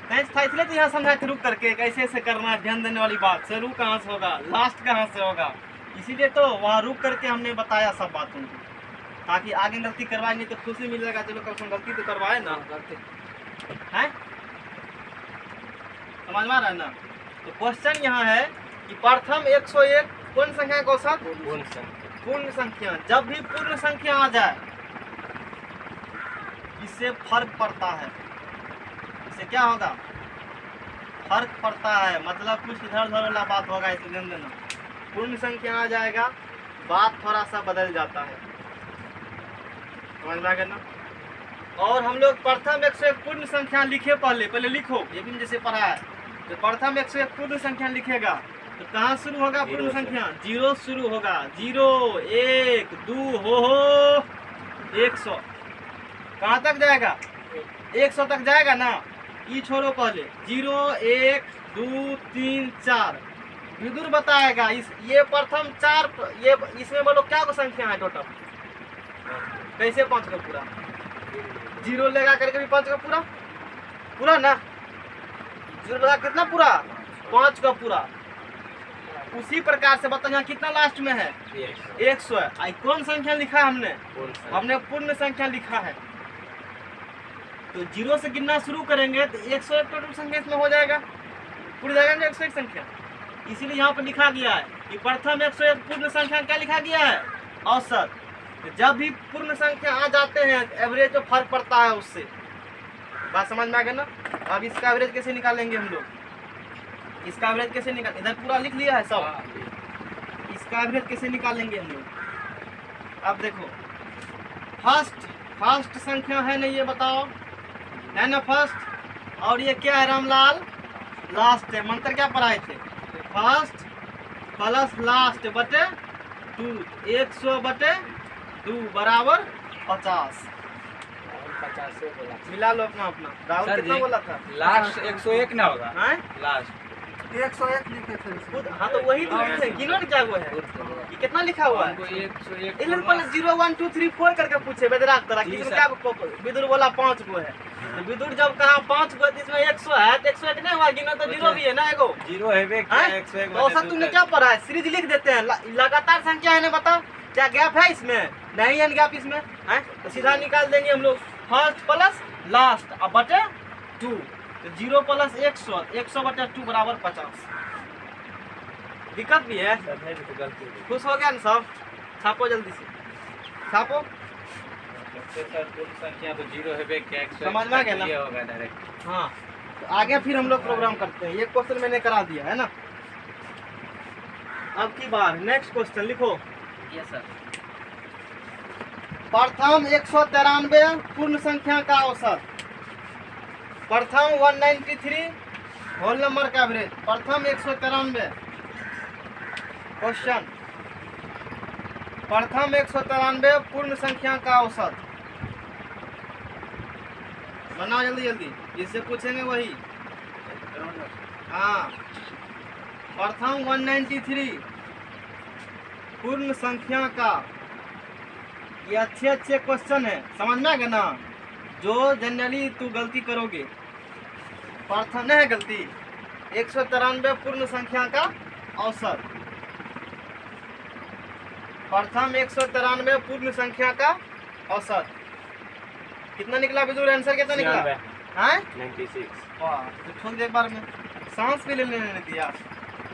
कैसे था, इसलिए तो यहाँ समझाए थे रुक करके कैसे ऐसे करना है, ध्यान देने वाली बात। शुरू कहाँ से होगा, लास्ट कहाँ से होगा, इसीलिए तो वहाँ रुक करके हमने बताया सब बातों को, ताकि आगे गलती करवाए नहीं तो खुशी मिलेगा। चलो कल गलती तो करवाए ना, है समझ में आ रहा है ना। तो क्वेश्चन यहाँ है कि प्रथम 101 पूर्ण संख्या का औसत पूर्ण संख्या। पूर्ण संख्या, जब भी पूर्ण संख्या आ जाए इससे फर्क पड़ता है, इससे क्या होगा, फर्क पड़ता है, मतलब कुछ इधर उधर वाला बात होगा, इसे ध्यान देना। पूर्ण संख्या आ जाएगा बात थोड़ा सा बदल जाता है, समझ में आ गया ना। और हम लोग प्रथम 101 पूर्ण संख्या लिखे, पहले लिखो, ये भी जैसे पढ़ा है। तो प्रथम 101 पूर्ण संख्या लिखेगा तो कहाँ शुरू होगा पूर्ण संख्या, 0 शुरू होगा, 0 1 2 हो 100, कहाँ तक जाएगा, 100 तक जाएगा ना। ये छोड़ो पहले, 0 1 2 3 4 विदुर बताएगा। ये प्रथम 4, ये इसमें बोलो क्या को संख्या है टोटल, कैसे 5 का पूरा, 0 लगा करके भी 5 का पूरा ना, 0 लगा कितना पूरा, 5 का पूरा। उसी प्रकार से बताओ यहाँ कितना लास्ट में है, 100 है। आई कौन संख्या लिखा है हमने पूर्ण संख्या लिखा है। तो 0 से गिनना शुरू करेंगे तो 101 टोटल संख्या इसमें हो जाएगा, पूरी जाएगा ना 101 संख्या। इसीलिए यहाँ पर लिखा गया है कि प्रथम 101 पूर्ण संख्या क्या लिखा गया है, औसत। तो जब भी पूर्ण संख्या आ जाते हैं एवरेज तो फर्क पड़ता है उससे, बात समझ में आ गया ना। अब इसका एवरेज कैसे निकालेंगे हम लोग, इसका एवरेज कैसे निकाल, इधर पूरा लिख लिया है सब, इसका एवरेज कैसे निकालेंगे हम लोग, अब देखो फर्स्ट संख्या है ना, ये बताओ है ना फर्स्ट, और ये क्या है रामलाल, लास्ट है। मंत्र क्या पढ़ाए थे, फर्स्ट प्लस लास्ट बटे 2, 100 बटे 2 बराबर 50। 50 बोला मिला लो अपना अपना। राहुल सर कितना जी। बोला था, लास्ट 101 ना होगा हैं? लास्ट 101 लिखे थे इसमें। खुद हाँ तो वही तो लिखे, गिनो ना क्या वो है, ये कितना लिखा हुआ है। हमको 101 इधर पर 0 1 2 3 4 करके पूछे बेदराक तरह जी किसी सर। को क्या विदुर बोला 5 गो है, तो विदुर जब कहा 5 गो तो इसमें 100 है, तो 101 नहीं हुआ, गिनो तो 0 भी है ना एगो। 0 है बे क्या हैं? 101 तो औसत तुमने क्या पढ़ा है, सीरीज लिख देते हैं, लगातार संख्या है ना, बताओ क्या गैप है इसमें, नहीं है गैप इसमें, हैं? तो सीधा निकाल देंगे हम लोग फर्स्ट प्लस लास्ट अब बटे 2, तो 0 प्लस 100, 100 बटे 2 बराबर 50। दिक्कत भी है, सब है तो गलती हो गई। खुश हो गया ना सब, छापो जल्दी से छापो। सबसे सर पूर्ण संख्या तो 0 है बे क्या 101 समझ में आ गया ना? ये होगा डायरेक्ट। हाँ तो आगे फिर हम लोग प्रोग्राम करते हैं, ये क्वेश्चन मैंने करा दिया है ना। अब की बार नेक्स्ट क्वेश्चन लिखो, यस सर। प्रथम 193 पूर्ण संख्या का औसत, प्रथम 193 होल नंबर का एवरेज, प्रथम 193 क्वेश्चन, प्रथम 193 पूर्ण संख्या का औसत बनाओ जल्दी जल्दी, जिससे पूछेंगे वही। हाँ प्रथम 193 पूर्ण संख्या का, ये अच्छे क्वेश्चन है, समझ में आ गया ना, जो जनरली तू गलती करोगे। प्रथम नहीं है गलती, 193 पूर्ण संख्या का औसत, प्रथम 193 पूर्ण संख्या का औसत कितना निकला विदुर, आंसर कितना निकला, 96, हैं? 96 वाह तो ठोक दे एक बार में, सांस भी लेने नहीं दिया।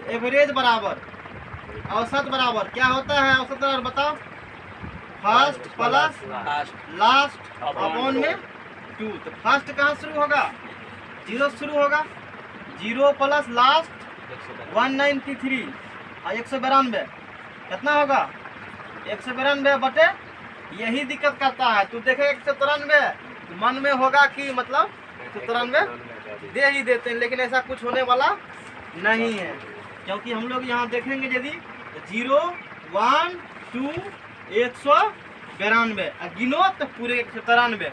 एवरेज बराबर औसत बराबर क्या होता है, औसत बराबर बताओ, first plus last last upon में 2, तो फर्स्ट कहाँ शुरू होगा, 0 शुरू होगा, 0 प्लस लास्ट 193 और 192 कितना होगा, 192 बटे, यही दिक्कत करता है। तू देखे 193 मन में होगा कि मतलब 193 दे ही देते हैं, लेकिन ऐसा कुछ होने वाला नहीं है, क्योंकि हम लोग यहाँ देखेंगे यदि 0 1 2 192 गिनो तो पूरे 193,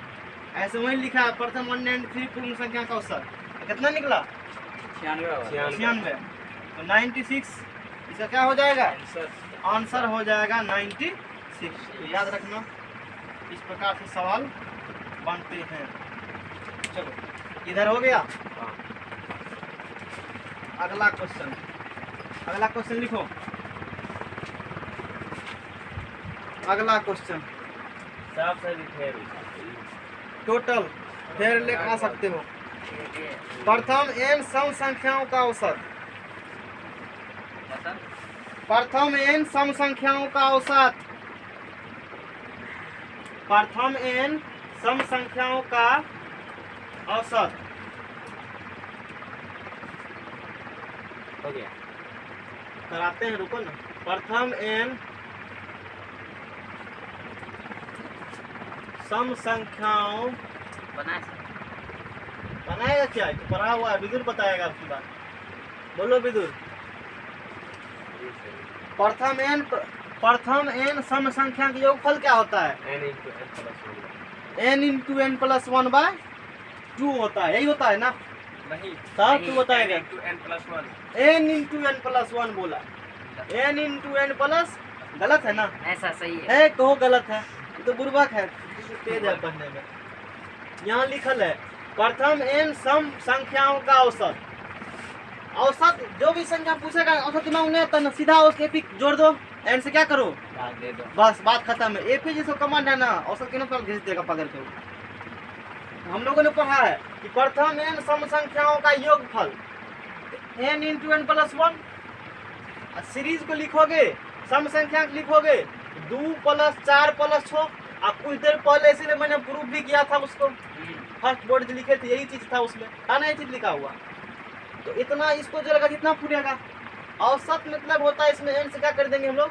ऐसे वही लिखा है। प्रथम 193 पूर्ण संख्या का औसत कितना निकला, 96, तो 96 इसका क्या हो जाएगा, आंसर हो जाएगा 96। तो याद रखना, इस प्रकार से सवाल बनते हैं। चलो इधर हो गया, अगला क्वेश्चन लिखो, अगला क्वेश्चन साफ साफ फेर टोटल फेर ले आ सकते हो। प्रथम n सम संख्याओं का औसत, क्या सर? प्रथम n सम संख्याओं का औसत, प्रथम n सम संख्याओं का औसत हो गया। कराते हैं, रुको ना। प्रथम n सम संख्याओं, बनाए सर। बनाएगा क्या, तो पढ़ा हुआ है, विदुर बताएगा आपकी बात, बोलो विदुर। प्रथम n सम संख्या का योगफल क्या होता है, n into n plus 1 by 2 होता है, यही होता है ना, नहीं साहब तू बताएगा, n+1 n into n plus 1 बोला, n इंटू n प्लस, गलत है ना, ऐसा सही है। कहो गलत है, ये तो बुर्बक है, तेज है पढ़ने में। यहाँ लिखल है प्रथम n सम संख्याओं का औसत, औसत जो भी संख्या पूछेगा औसत मांगने तो सीधा उसके एपी जोड़ दो, n से क्या करो, भाग दे दो। बस बात खत्म है। एपी जिसको कमांड है ना, औसत के पर भेज देगा पकड़ के। हम लोगों ने पढ़ा है कि प्रथम n सम संख्याओं का योगफल n into n plus 1, series को लिखोगे, सम संख्या को लिखोगे 2 प्लस 4 प्लस 6। आप कुछ देर पहले इसीलिए मैंने प्रूफ भी किया था उसको, फर्स्ट बोर्ड लिखे थे, यही चीज था उसमें, था ना, ये चीज लिखा हुआ। तो इतना इसको जोड़ेगा जितना पूरेगा। औसत मतलब होता है इसमें n से क्या कर देंगे हम लोग,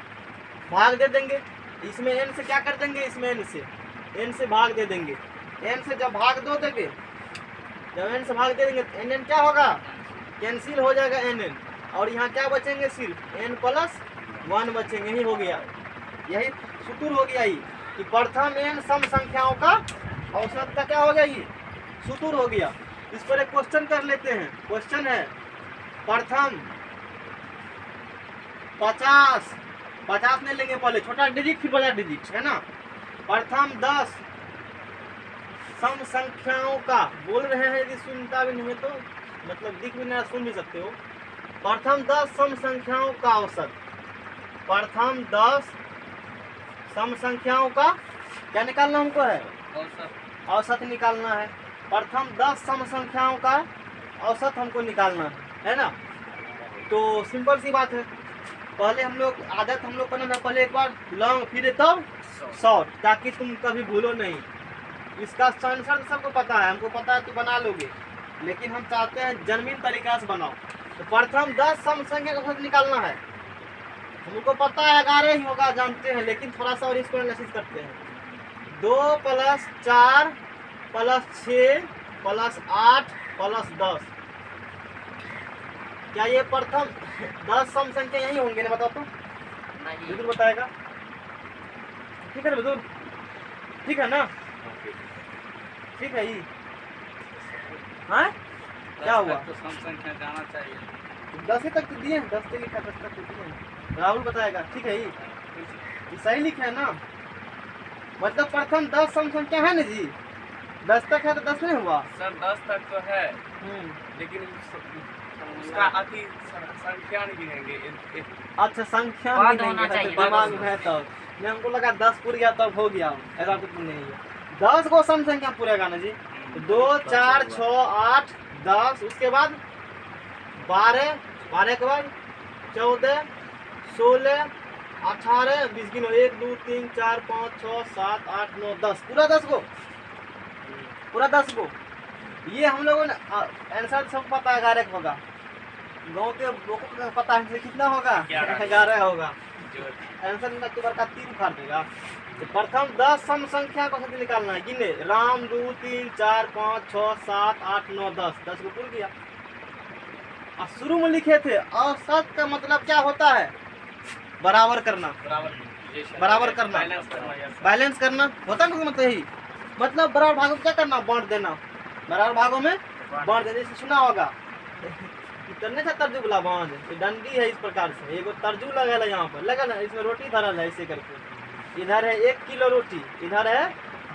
भाग दे देंगे, इसमें n से क्या कर देंगे, इसमें n से भाग दे देंगे। n से जब भाग दो देंगे, जब n से भाग दे देंगे तो n क्या होगा, कैंसिल हो जाएगा n और यहाँ क्या बचेंगे, सिर्फ n प्लस 1 बचेंगे। यही हो गया, यही सूत्र हो गया ये कि प्रथम n सम संख्याओं का औसत का क्या हो गया, ये सूत्र हो गया। इस पर एक क्वेश्चन कर लेते हैं। क्वेश्चन है प्रथम 50 नहीं लेंगे, पहले छोटा डिजिट फिर बड़ा डिजिट, है ना। प्रथम 10 सम संख्याओं का, बोल रहे हैं यदि सुनता भी नहीं है तो मतलब दिख भी नहीं, सुन भी सकते हो। प्रथम 10 सम संख्याओं का औसत, प्रथम 10 सम संख्याओं का क्या निकालना हमको है, औसत निकालना है। प्रथम 10 सम संख्याओं का औसत हमको निकालना है ना। तो सिंपल सी बात है, पहले हम लोग आदत हम लोग करना था, पहले एक बार लॉन्ग फिर तब शॉर्ट, ताकि तुम कभी भूलो नहीं। इसका आंसर सबको पता है, हमको पता है तो बना लोगे, लेकिन हम चाहते हैं जन्मीन तरीका से बनाओ। तो प्रथम 10 सम संख्या का औसत निकालना है, हमको पता है 11 ही होगा, जानते हैं, लेकिन थोड़ा सा और इसको एनालिसिस करते हैं। 2 + 4 + 6 + 8 + 10, क्या ये प्रथम 10 सम संख्या यही होंगे ना, बताओ तो। नहीं विदुर बताएगा, ठीक है ना विदुर, ठीक है ना, ठीक है ये, हाँ क्या हुआ, तो सम संख्या जाना चाहिए। 10 तक तो दिए हैं, 10 से लिखा 10 तक तो दिए हैं। राहुल बताएगा, ठीक है ये सही लिखा है ना। मतलब प्रथम 10 सम संख्या है ना जी, 10 तक है तो 10 नहीं हुआ। सर 10 तक तो है, लेकिन उसका अति संख्या नहीं गिनेंगे। अच्छा संख्या बाद नहीं होना है, चाहिए, दिमाग में है तब, मैं हमको लगा 10 पूर गया तब हो गया, ऐसा कुछ नहीं है। 10 को सम संख्या पूरेगा ना जी, 2 4 6 8 10, उसके बाद 12 के बाद 14 16 18 20 गिनो, 1 2 3 4 5 6 7 8 9 10, पूरा 10 को, पूरा 10 को। ये हम लोगों ने आंसर सब पता है, 11 होगा। गांव के लोगों को पता है कितना होगा, 11 होगा। आंसर में अक्टूबर का 3 उखाड़ देगा। तो प्रथम 10 सम संख्या को औसत निकालना है, गिने राम 2 3 4 5 6 7 8 9 10, 10 को पूर गया। और शुरू में लिखे थे औसत का मतलब क्या होता है, बराबर करना, बराबर करना, बैलेंस करना होता है ना, मतलब यही मतलब बराबर भागों में क्या करना, बांट देना, बराबर भागों में बांट देना। जैसे सुना होगा करने था तरजू वाला बांध, तो डंडी है इस प्रकार से, एगो तरजू लगा यहाँ पर लगा ना, इसमें रोटी धरल है ऐसे करके, इधर है 1 किलो रोटी, इधर है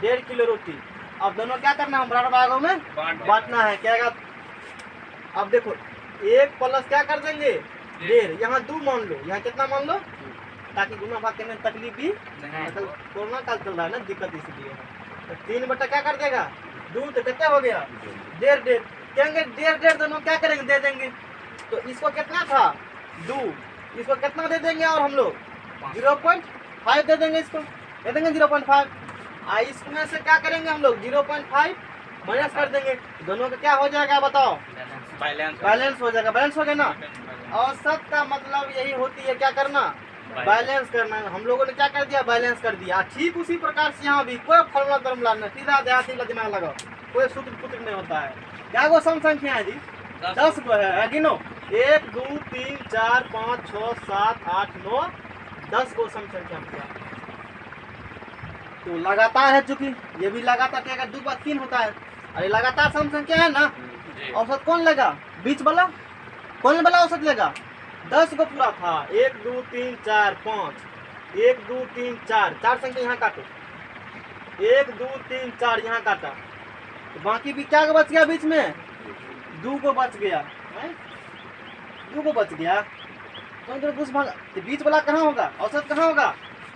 1.5 किलो रोटी। अब दोनों क्या करना है, बराबर भागों में बांटना है। क्या है, अब देखो 1 प्लस क्या कर देंगे 1.5, यहाँ 2 मान लो, यहाँ कितना मान लो, ताकि गुना भाग करने में तकलीफ भी, मतलब कोरोना काल चल रहा है ना, दिक्कत इसलिए। तो 3 बटा क्या कर देगा 2, तो कितना हो गया 1.5, कहेंगे 1.5 दोनों क्या करेंगे, दे देंगे। तो इसको कितना था 2, इसको कितना दे देंगे, और हम लोग 0.5 दे देंगे, इसको दे देंगे 0.5। इसमें से क्या करेंगे हम लोग 0.5 माइनस कर देंगे, दोनों का क्या हो जाएगा बताओ, बैलेंस हो जाएगा। बैलेंस हो गया ना। औसत का मतलब यही होती है, क्या करना, बैलेंस करना। हम लोगों ने क्या कर दिया, बैलेंस कर दिया। ठीक उसी प्रकार से यहाँ भी कोई फॉर्मूला फॉर्मूला नहीं, सीधा देहाती का दिमाग लगाओ, कोई सूत्र पुत्र नहीं होता है। क्या वो सम संख्या है जी, 10 को है, गिनो 1 2 3 4 5 6 7 8 9 10 को सम संख्या में। तो लगातार है, चूंकि ये भी लगातार क्या 2 बार 3 होता है, अरे लगातार सम संख्या है ना। औसत कौन लेगा, बीच वाला कौन वाला औसत लेगा, 10 को पूरा था, 1 2 3 4 5, 1 2 3 4 संख्या यहाँ काटो, 1 2 3 4 यहाँ काटा, तो बाकी भी क्या बच गया, बीच में 2 को बच गया, 2 को बच गया। तो बीच वाला कहाँ होगा, औसत कहाँ होगा,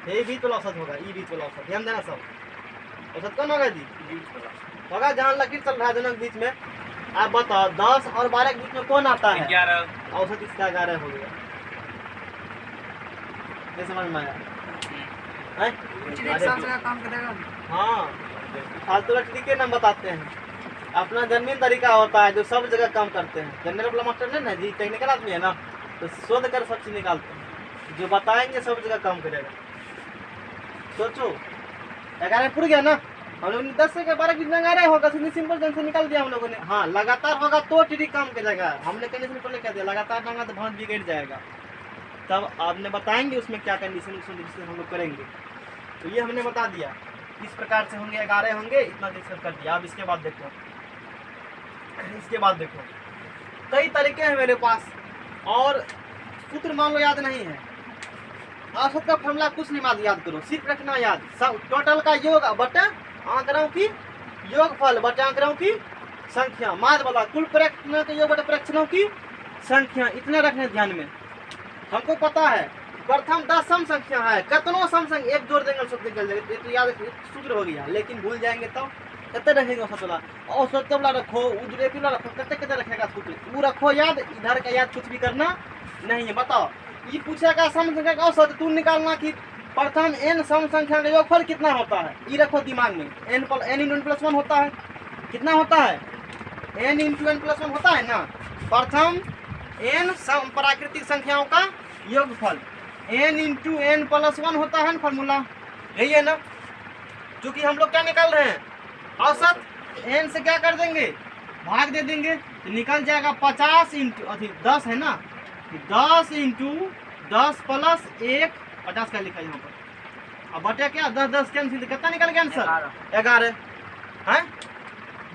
ये बीच वाला औसत होगा, ये बीच वाला औसत, ध्यान देना सब। औसत कौन होगा जी, बीच वाला होगा, जहाँ लकीर चल रहा है दोनों के बीच में। आप बताओ 10 और 12 के बीच में कौन आता है, 11, औसत इसका 11 हो गया। ये समझ में आया, कुछ एक साल का काम करेगा। हाँ फालतू का तरीके ना बताते हैं, अपना जन्मीन तरीका होता है जो सब जगह काम करते हैं। जनरल वाला मास्टर नहीं ना जी, टेक्निकल आदमी है ना, तो शोध कर सब चीज निकालते हैं, जो बताएंगे सब जगह काम करेगा। सोचो 11 पूरा गया ना, हम लोग 10 से 12 कितना 11 होगा, सिंपल जन से निकाल दिया हम लोगों ने। हाँ लगातार होगा तो टीडी काम करेगा, हमने कंडीशन पहले कह दिया लगातार होगा तो भांज बिगड़ जाएगा। तब आपने बताएंगे उसमें क्या कंडीशन हम लोग करेंगे। तो ये हमने बता दिया इस प्रकार से होंगे 11 होंगे, इतना डिस्कस कर दिया। अब इसके बाद देखो, इसके बाद देखो कई तरीके हैं मेरे पास, और सूत्र मान लो याद नहीं है, औसत का फॉर्मूला कुछ नहीं याद करो, सिर्फ रखना याद सब टोटल का योग बटे आंकड़ों की योगफल बटे आंकड़ों की संख्या, माद वाला कुल प्रश्नों के योग बटे प्रश्नों की संख्या, इतने रखने ध्यान में। हमको पता है प्रथम 10 सम संख्या है, कितनों सम संख्या एक जोड़ देंगे सूत्र निकल जाएगा, तो याद सूत्र हो गया। लेकिन भूल जाएंगे तो कितने रखेंगे औसत वाला, औसत वाला रखो, उधर वाला रखो, कितने रखेगा सूत्र वो रखो याद, इधर का याद कुछ भी करना नहीं है। बताओ ये पूछेगा सम संख्या का औसत, तू निकालना कि प्रथम n सम संख्या का योगफल कितना होता है, ये रखो दिमाग में। n × n + 1 होता है, कितना होता है n × n + 1 होता है ना। प्रथम n सम प्राकृतिक संख्याओं का योगफल n × n + 1 होता है ना, फॉर्मूला यही है ना। क्योंकि हम लोग क्या निकाल रहे हैं औसत, n से क्या कर देंगे भाग दे देंगे, तो निकल जाएगा 50 × 10 है ना, 10 × 10 + 1 50 का लिखा यहाँ पर। अब बटे क्या 10 10 कैंसिल, कितना निकल गया आंसर 11 है।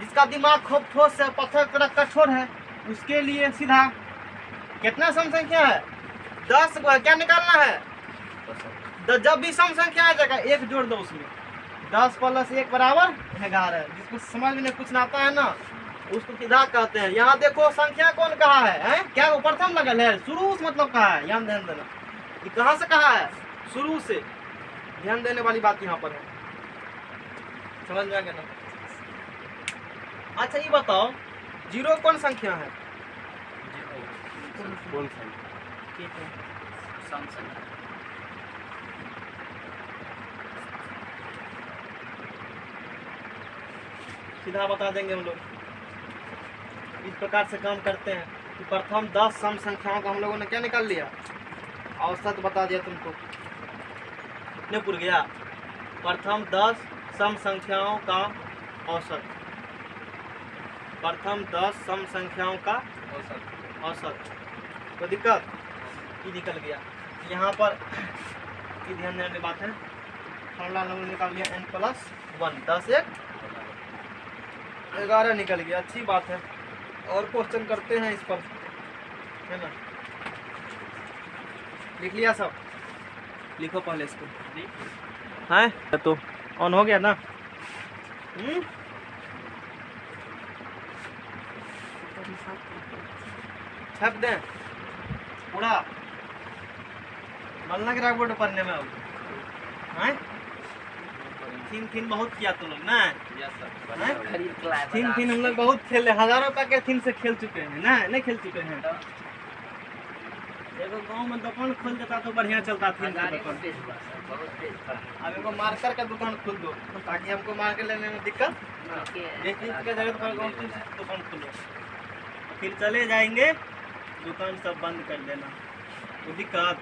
जिसका दिमाग खूब ठोस है, पत्थर तरह कठोर है, उसके लिए सीधा कितना सम संख्या है 10 को क्या निकालना है, जब भी सम संख्या आ जाएगा एक जोड़ दो उसमें, 10 + 1 = 11। जिसको समझ में कुछ ना आता है ना उसको सीधा कहते हैं। यहाँ देखो संख्या कौन कहा है, क्या वो प्रथम लगल है, शुरू से मतलब कहा है, यहाँ ध्यान देना। ये कहाँ से कहा है, शुरू से, ध्यान देने वाली बात यहाँ पर है, समझ में आ गया ना। अच्छा ये बताओ 0 कौन संख्या है, कौन सा ठीक है सम संख्या सीधा बता देंगे हम लोग। इस प्रकार से काम करते हैं कि प्रथम 10 सम संख्याओं का हम लोगों ने क्या निकाल लिया, औसत बता दिया तुमको, कितने पूर गया प्रथम 10 सम संख्याओं का औसत, प्रथम 10 सम संख्याओं का औसत। कोई दिक्कत, ये निकल गया। यहाँ पर ये ध्यान देने वाली बात है, फॉर्मूला हमने निकाल लिया n + 1, 10 1 11 निकल गया, अच्छी बात है। और क्वेश्चन करते हैं इस पर, है ना। लिख लिया सब, लिखो पहले इसको, है तो ऑन हो गया ना। छप दें पूरा, मन लग रहा है बोर्ड पढ़ने में अब, हैं थीम बहुत किया तुम लोग ना, खरीद के लाए थीम हम लोग बहुत खेले, हजारों रुपया के थीम से खेल चुके हैं ना, नहीं खेल चुके हैं। एगो गांव में दुकान खोल देता तो बढ़िया चलता थीम का दुकान। अब एगो मार्कर का दुकान खोल दो ताकि हमको मार्कर लेने में दिक्कत, एक चीज की जरूरत पड़े दुकान खोलो, फिर चले जाएंगे दुकान सब बंद कर देना, तो दिक्कत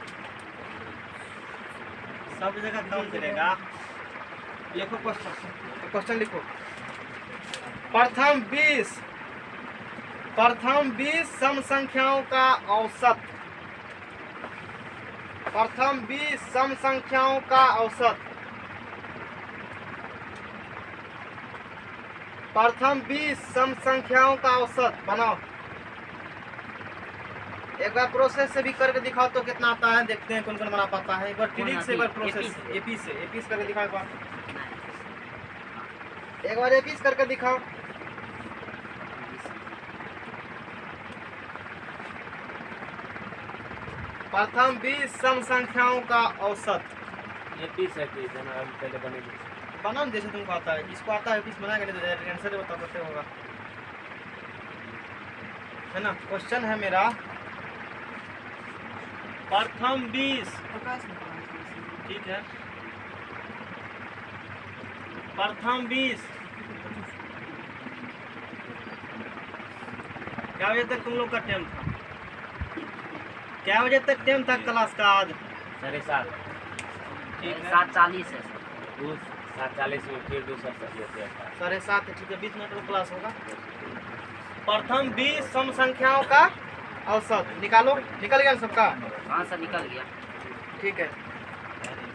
सब जगह काम करेगा। लिखो क्वेश्चन लिखो, प्रथम 20 सम संख्याओं का औसत, प्रथम 20 सम संख्याओं का औसत, प्रथम 20 सम संख्याओं का औसत बनाओ। एक बार प्रोसेस से भी करके दिखाओ तो कितना आता है, देखते हैं कौन कौन बना पाता है। एक बार ट्रिक से, एक बार प्रोसेस एपी से करके दिखाओ, एक बार एपी से करके दिखाओ। प्रथम 20 सम संख्याओं का औसत, एपी से की जना हम पहले बनेगी, बनाओ जैसे तुमको आता है, जिसको आता है एपी बना के तो आंसर बता सकते होगा, है ना। क्वेश्चन है मेरा प्रथम 20, ठीक है, प्रथम 20 क्या बजे तक तुम लोग का टाइम था, क्या बजे तक टाइम था क्लास का आज? 7:30, ठीक है 7:40 है सर। 7:40 में फिर दूसरा सही होते हैं 7:30 ठीक है, 20 मिनट का क्लास होगा। प्रथम 20 सम संख्याओं का औसत निकालो। निकल गया सबका? हाँ सर निकल गया। ठीक है,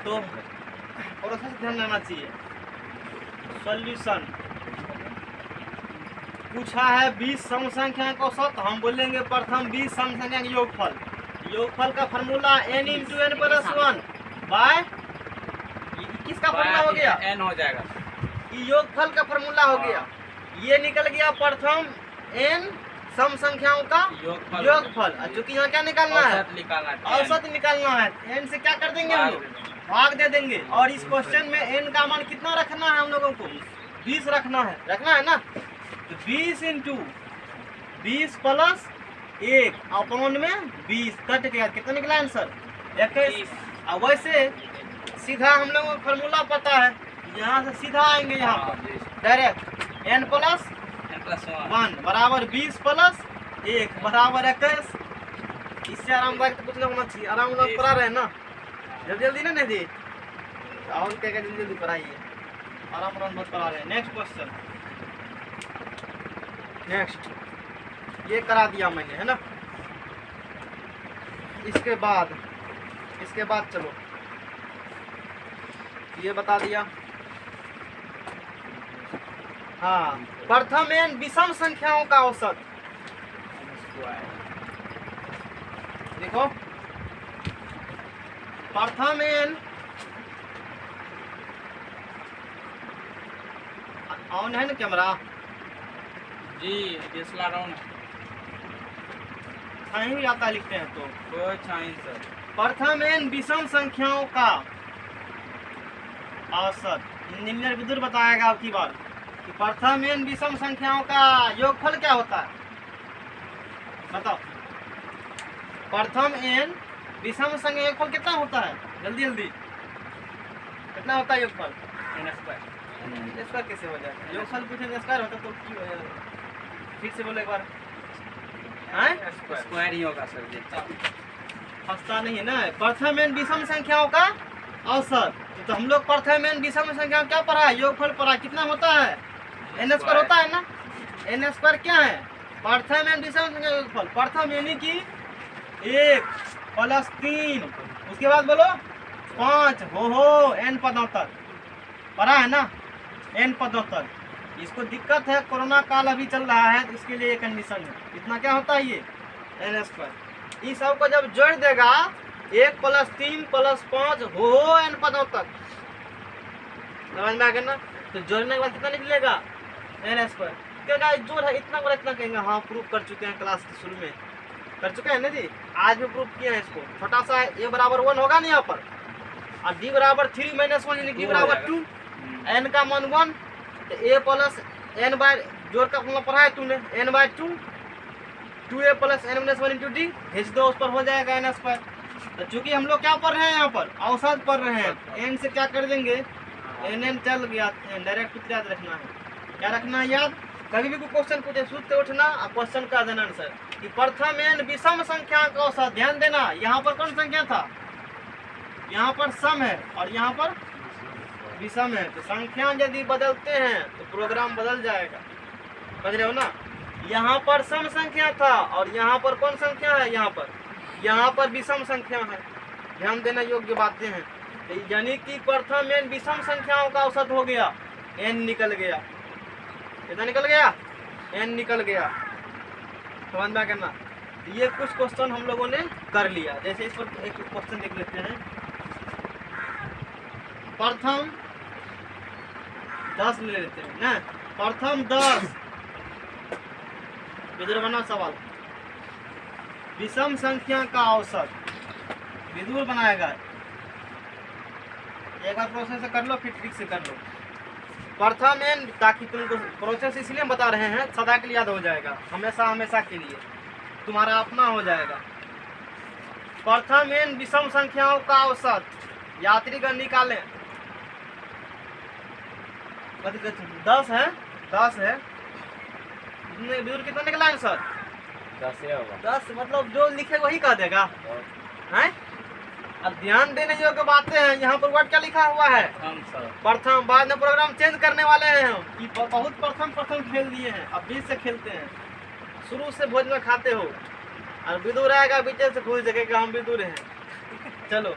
तो प्रोसेस ध्यान देना चाहिए। सॉल्यूशन पूछा है 20 सम संख्या का औसत, हम बोलेंगे प्रथम 20 सम संख्या का योगफल। योगफल का फॉर्मूला n × n + 1 बाय किसका फॉर्मूला हो गया? n हो जाएगा। ये योगफल का फॉर्मूला हो गया। ये निकल गया प्रथम n सम संख्याओं का योगफल। चूंकि यहाँ क्या निकालना है? औसत निकालना है। औसत निकालना है। n से क्या कर देंगे हम लोग? भाग दे देंगे। और इस क्वेश्चन में n का मान कितना रखना है हम लोगों को? 20 रखना है। रखना है ना? तो 20 × 20 + 1 अपॉन में 20 कट गया। कितना निकला आंसर? 21। अब वैसे सीधा हम लोगों को फॉर्मूला पता है, यहाँ से सीधा आएंगे यहाँ पर डायरेक्ट n + 1 बराबर 20 + 1 बराबर 21। इससे आरामदायक तो कुछ ना होना चाहिए। आराम से पढ़ा रहे हैं ना, जल्दी जल्दी ना नहीं दी और क्या क्या जल्दी जल्दी पढ़ाइए। आराम मत पढ़ा रहे हैं। नेक्स्ट क्वेश्चन, नेक्स्ट ये करा दिया मैंने, है ना? इसके बाद चलो ये बता दिया। हाँ, प्रथम n विषम संख्याओं का औसत देखो। प्रथम n ऑन है ना कैमरा? जी DSLR ऑन नहीं आता है, लिखते हैं तो कोई चाहिए सर। प्रथम n विषम संख्याओं का औसत इंजीनियर विदुर बताएगा अब की बार कि प्रथम n विषम संख्याओं का योगफल क्या होता है? बताओ। प्रथम n विषम संख्या योगफल कितना होता है? जल्दी जल्दी कितना होता है योगफल? n² कैसे हो जाएगा? योगफल पूछे n² होता तो क्यों? फिर से बोलो एक बार। स्क्वायर ही होगा सर जी। फंसता नहीं है ना। प्रथम n विषम संख्याओं का औसत, तो हम लोग प्रथम n विषम संख्या क्या पढ़ा है? योगफल पढ़ा। कितना होता है? n² होता है ना? n² क्या है? प्रथम n विषम संख्या योगफल। प्रथम यानी कि 1 + 3, उसके बाद बोलो 5 हो n पदों तक पढ़ा है ना? n पदों तक। इसको दिक्कत है, कोरोना काल अभी चल रहा है, तो इसके लिए कंडीशन है। इतना क्या होता है ये? n²। इस सब को जब जोड़ देगा 1 + 3 + 5 हो n पदों तक, समझ में आ गया ना? तो जोड़ने के बाद कितना निकलेगा? n²। क्या जोड़ है इतना बड़ा, इतना कहेंगे हाँ प्रूफ कर चुके हैं, क्लास के शुरू में कर चुके हैं ना जी। आज भी प्रूफ किए हैं इसको। छोटा सा a = 1 होगा ना यहाँ पर, और d = 3 - 1 यानी d = 2, n का मान 1, तो a + n बाय जोड़ का फॉर्मूला पढ़ा है तूने, n/2, 2a + n - 1 × d भेज दो, उस पर हो जाएगा n²। तो चूंकि हम लोग क्या पढ़ रहे हैं यहाँ पर? औसत पढ़ रहे हैं। n से क्या कर देंगे? n चल गया। डायरेक्ट कुछ याद रखना है। क्या रखना है याद? कभी भी कोई क्वेश्चन पूछे सूत्र उठना और क्वेश्चन का देना आंसर कि प्रथम n विषम संख्या का औसत। ध्यान देना, यहाँ पर कौन संख्या था? यहाँ पर सम है और यहाँ पर विषम है। तो संख्या यदि बदलते हैं तो प्रोग्राम बदल जाएगा। समझ रहे हो ना? यहाँ पर सम संख्या था और यहाँ पर कौन संख्या है? यहाँ पर विषम संख्या है। ध्यान देना योग्य बातें हैं। तो यानी कि प्रथम n विषम संख्याओं का औसत हो गया, n निकल गया। कितना निकल गया? n निकल गया। समझ में करना। ये कुछ क्वेश्चन हम लोगों ने कर लिया। जैसे इस पर एक क्वेश्चन देख लेते हैं। प्रथम 10 ले लेते हैं ना। प्रथम 10 विदुर बना सवाल। विषम संख्या का औसत विदुर बनाएगा। एक बार प्रोसेस से कर लो, फिर ट्रिक से कर लो। प्रथम n, ताकि तुमको प्रोसेस इसलिए बता रहे हैं सदा के लिए याद हो जाएगा, हमेशा हमेशा के लिए तुम्हारा अपना हो जाएगा। प्रथम n विषम संख्याओं का औसत यात्रीगण निकालें। 10 है, 10 है। विदुर कितना निकला आंसर? 10 होगा। 10 मतलब जो लिखे वही कह देगा, हैं? अब ध्यान देने योग्य बातें हैं। यहाँ पर वर्ड क्या लिखा हुआ है? प्रथम। बाद में प्रोग्राम चेंज करने वाले हैं हम कि बहुत प्रथम खेल दिए हैं, अब बीच से खेलते हैं। शुरू से भोज में खाते हो और विदुर आएगा बीच से भूल जगह कि हम विदुर हैं। चलो,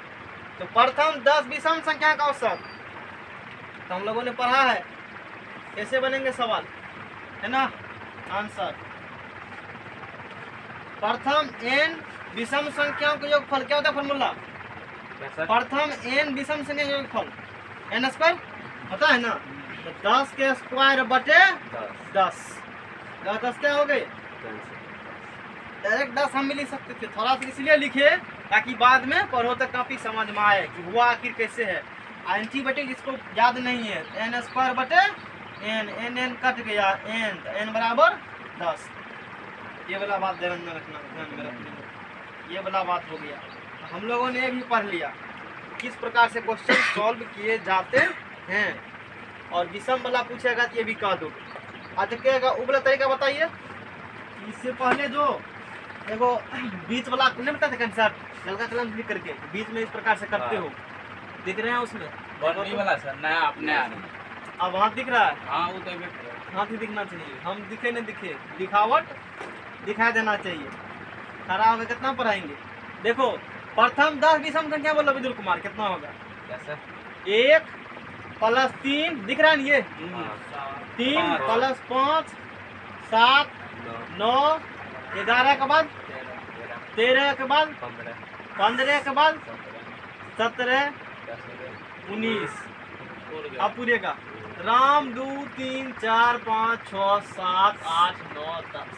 तो प्रथम 10 विषम संख्या का औसत तो हम लोगों ने पढ़ा है। कैसे बनेंगे सवाल, है ना? आंसर प्रथम n विषम संख्याओं का योगफल क्या होता है? फॉर्मूला प्रथम n विषम संख्या का योगफल n स्क्वायर होता है ना। तो 10 के स्क्वायर बटे 10 10 क्या हो गए? डायरेक्ट 10 हम भी लिख सकते थे, थोड़ा सा इसलिए लिखे ताकि बाद में पढ़ो तो काफी समझ में आए कि हुआ आखिर कैसे है। एंटी बटे जिसको याद नहीं है, n स्क्वायर बटे n कट गया n बराबर 10। ये वाला बात ध्यान में रखना, ध्यान में रखना। ये वाला बात हो गया। हम लोगों ने भी पढ़ लिया किस प्रकार से क्वेश्चन सॉल्व किए जाते हैं। और विषम वाला पूछेगा तो ये भी कह दो। अच्छा क्या वो वाला तरीका बताइए। इससे पहले जो देखो बीच वाला नहीं बताते कंसेप्ट, हल्का कलम लिख करके बीच में इस प्रकार से करते हो, दिख रहे हैं उसमें वाला सर नया अपने आ रहे हैं। अब हाथ दिख रहा है? हाँ वो तो हाथ ही दिखना चाहिए, हम दिखे नहीं दिखे, दिखावट दिखाई देना चाहिए। खड़ा होकर कितना पढ़ाएंगे? देखो प्रथम 10 विषम संख्या बोलो विदुर कुमार, कितना होगा? 1 + 3 दिख रहा है ना, ये 3 + 5 7 9 11 के बाद 13 के बाद 15 के बाद 17 19 अब पूरे का राम 2 3 4 5 6 7 8 9 10।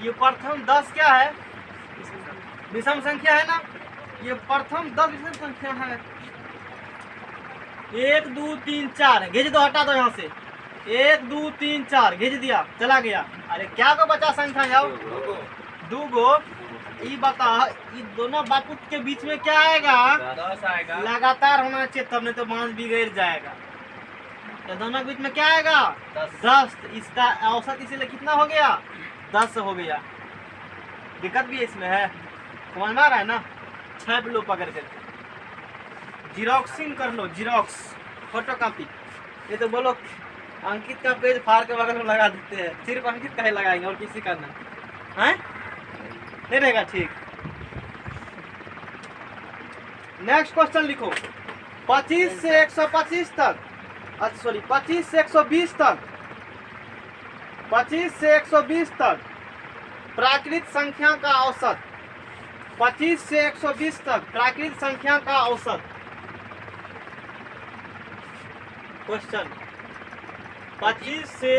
ये प्रथम 10 क्या है? विषम संख्या है ना। ये प्रथम 10 विषम संख्या है। 1 2 3 4 घेज दो, हटा दो यहाँ से। 1 2 3 4 घेज दिया, चला गया। अरे क्या को बचा संख्या जाओ? 2 गो। ये बता ये दोनों बापू के बीच में क्या आएगा? 10 आएगा। लगातार होना चाहिए, तब नहीं तो मांस बिगड़ जाएगा। तो दोनों के बीच में क्या आएगा? 10। इसका औसत इसीलिए कितना हो गया? 10 हो गया। दिक्कत भी इसमें है, समझ में आ रहा है ना? 6 लो पकड़ कर जीरोक्सिंग कर लो, जीरोक्स फोटो कॉपी। ये तो बोलो अंकित का पेज फाड़ के बगल में लगा देते हैं, सिर्फ अंकित का ही लगाएंगे और किसी का नहीं है। नहीं रहेगा ठीक। नेक्स्ट क्वेश्चन लिखो। 25 से 125 तक, अच्छा सॉरी 25 से 120 तक, 25 से 120 तक प्राकृत संख्या का औसत। 25 से 120 तक प्राकृत संख्या का औसत। क्वेश्चन 25 से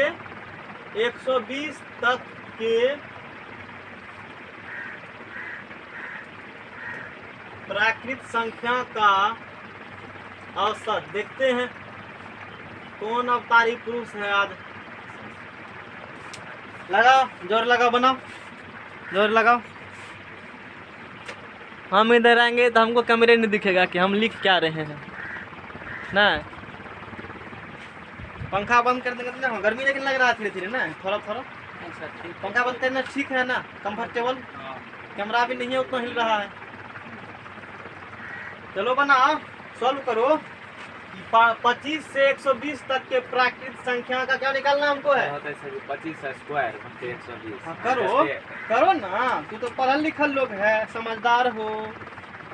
120 तक के प्राकृत संख्या का औसत देखते हैं। कौन अवतारी पुरुष है आज? लगाओ, जोर लगाओ, बनाओ, जोर लगाओ। हम इधर आएंगे तो हमको कैमरे नहीं दिखेगा कि हम लिख क्या रहे हैं ना। पंखा बंद कर देंगे ना, गर्मी लेकिन लग रहा है धीरे धीरे ना, थोड़ा थोड़ा। पंखा बंद करना ठीक है ना, कंफर्टेबल। कैमरा भी नहीं है उतना हिल रहा है। चलो बनाओ, सॉल्व करो। 25 से 120 तक के प्राकृत संख्या का क्या निकालना हमको है? 25 स्क्वायर बटे 120। हाँ, करो करो ना, तू तो पढ़ल लिखल लोग है, समझदार हो,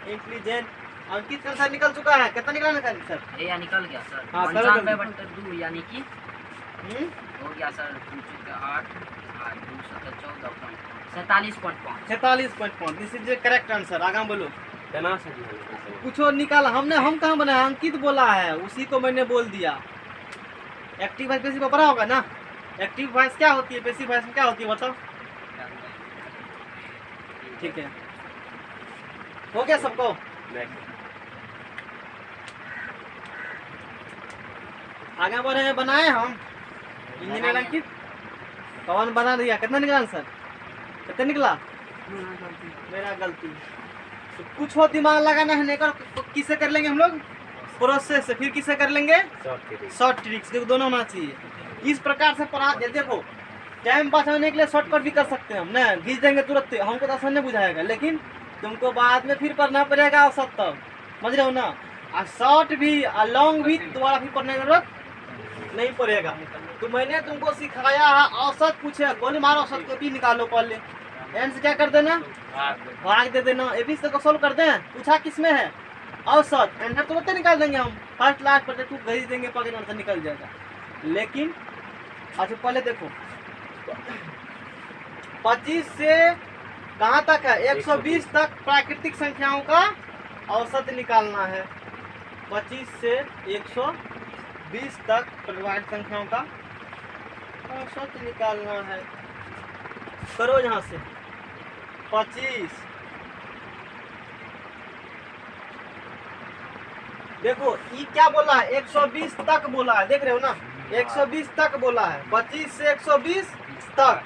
इंटेलिजेंट। अंकित सर निकल चुका है, कितना निकला सर? ये निकल गया सर। हाँ, 95/2 यानी कि हम्म, हो गया sir 8 8 2 7 14 47.5। 47.5। This is the correct answer. आगे बोलो। तना से कुछ निकाला हमने, हम कहाँ बनाया? अंकित बोला है, उसी को मैंने बोल दिया। एक्टिव वॉइस पैसिव पढ़ा होगा ना। एक्टिव वॉइस क्या होती है, पैसिव वॉइस क्या होती है बताओ? ठीक है, हो गया सबको? आगे बढ़े हैं, बनाए हम इंजीनियर अंकित। कौन बना दिया? कितना निकला आंसर? कितना निकला? मेरा गलती। तो कुछ हो दिमाग लगाना है, नहीं कर किसे कर लेंगे हम लोग? प्रोसेस से। फिर किसे कर लेंगे? Short tricks. देखो दोनों होना चाहिए। इस प्रकार से पढ़ा देखो, टाइम बचाने के लिए शॉर्टकट भी कर सकते हैं हम ना, घिस देंगे तुरंत, हमको तो आसान नहीं बुझाएगा। लेकिन तुमको बाद में फिर पढ़ना पड़ेगा औसत तब, समझ रहे हो ना। और शॉर्ट भी और लॉन्ग भी दोबारा फिर पढ़ने की जरूरत नहीं पड़ेगा। तो मैंने तुमको सिखाया है औसत पूछे, गोली मारो औसत को भी निकालो पहले, एन से क्या कर देना भाग दे देना, ए बी सी को सोल्व कर दें। पूछा किस में है औसत, आंसर तुरंत निकाल देंगे हम, फर्स्ट लास्ट पर तू भेज देंगे पकड़ आंसर निकल जाएगा। लेकिन अच्छा पहले देखो 25 से कहाँ तक है 120 तक प्राकृतिक संख्याओं का औसत निकालना है। 25 से 120 तक प्राकृतिक संख्याओं का औसत निकालना है। करो यहाँ से 25, देखो ये क्या बोला है 120 तक बोला है, देख रहे हो ना 120 तक बोला है। 25 से 120 तक,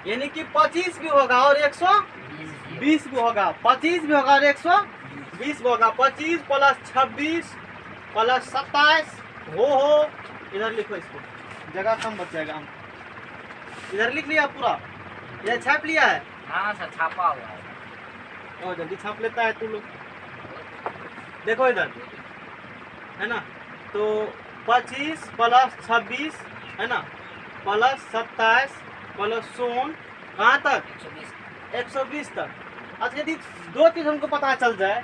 यानी कि 25 भी होगा और 120 भी होगा, 25 भी होगा और 120 भी होगा। 25 प्लस 26 प्लस 27 हो, इधर लिखो, इसको जगह कम बच जाएगा। हम इधर लिख लिया पूरा, ये छाप लिया है। हाँ सर छापा हुआ है। और जल्दी छाप लेता है तू लोग, देखो इधर है ना। तो 25 प्लस 26 है ना प्लस 27 प्लस 16 कहाँ तक 120 तक। अच्छा यदि दो चीज हमको पता चल जाए,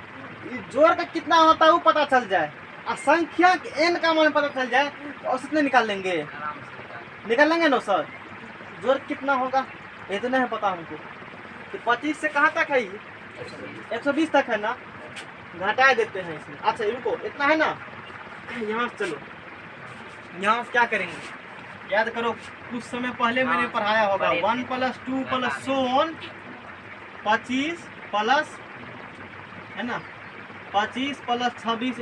जोड़ का कितना होता है वो पता चल जाए और संख्या n का मान पता चल जाए तो औसत में निकाल लेंगे, आराम से निकाल लेंगे ना सर। जोड़ कितना होगा ये तो नहीं पता हमको। तो 25 से कहाँ तक है ये 120 तक है ना, घटा देते हैं इसमें। अच्छा रुको इतना है ना, यहाँ से चलो, यहाँ से क्या करेंगे याद करो, कुछ समय पहले मैंने पढ़ाया होगा 1 प्लस 2 प्लस सोन 25 प्लस है ना 25 प्लस 26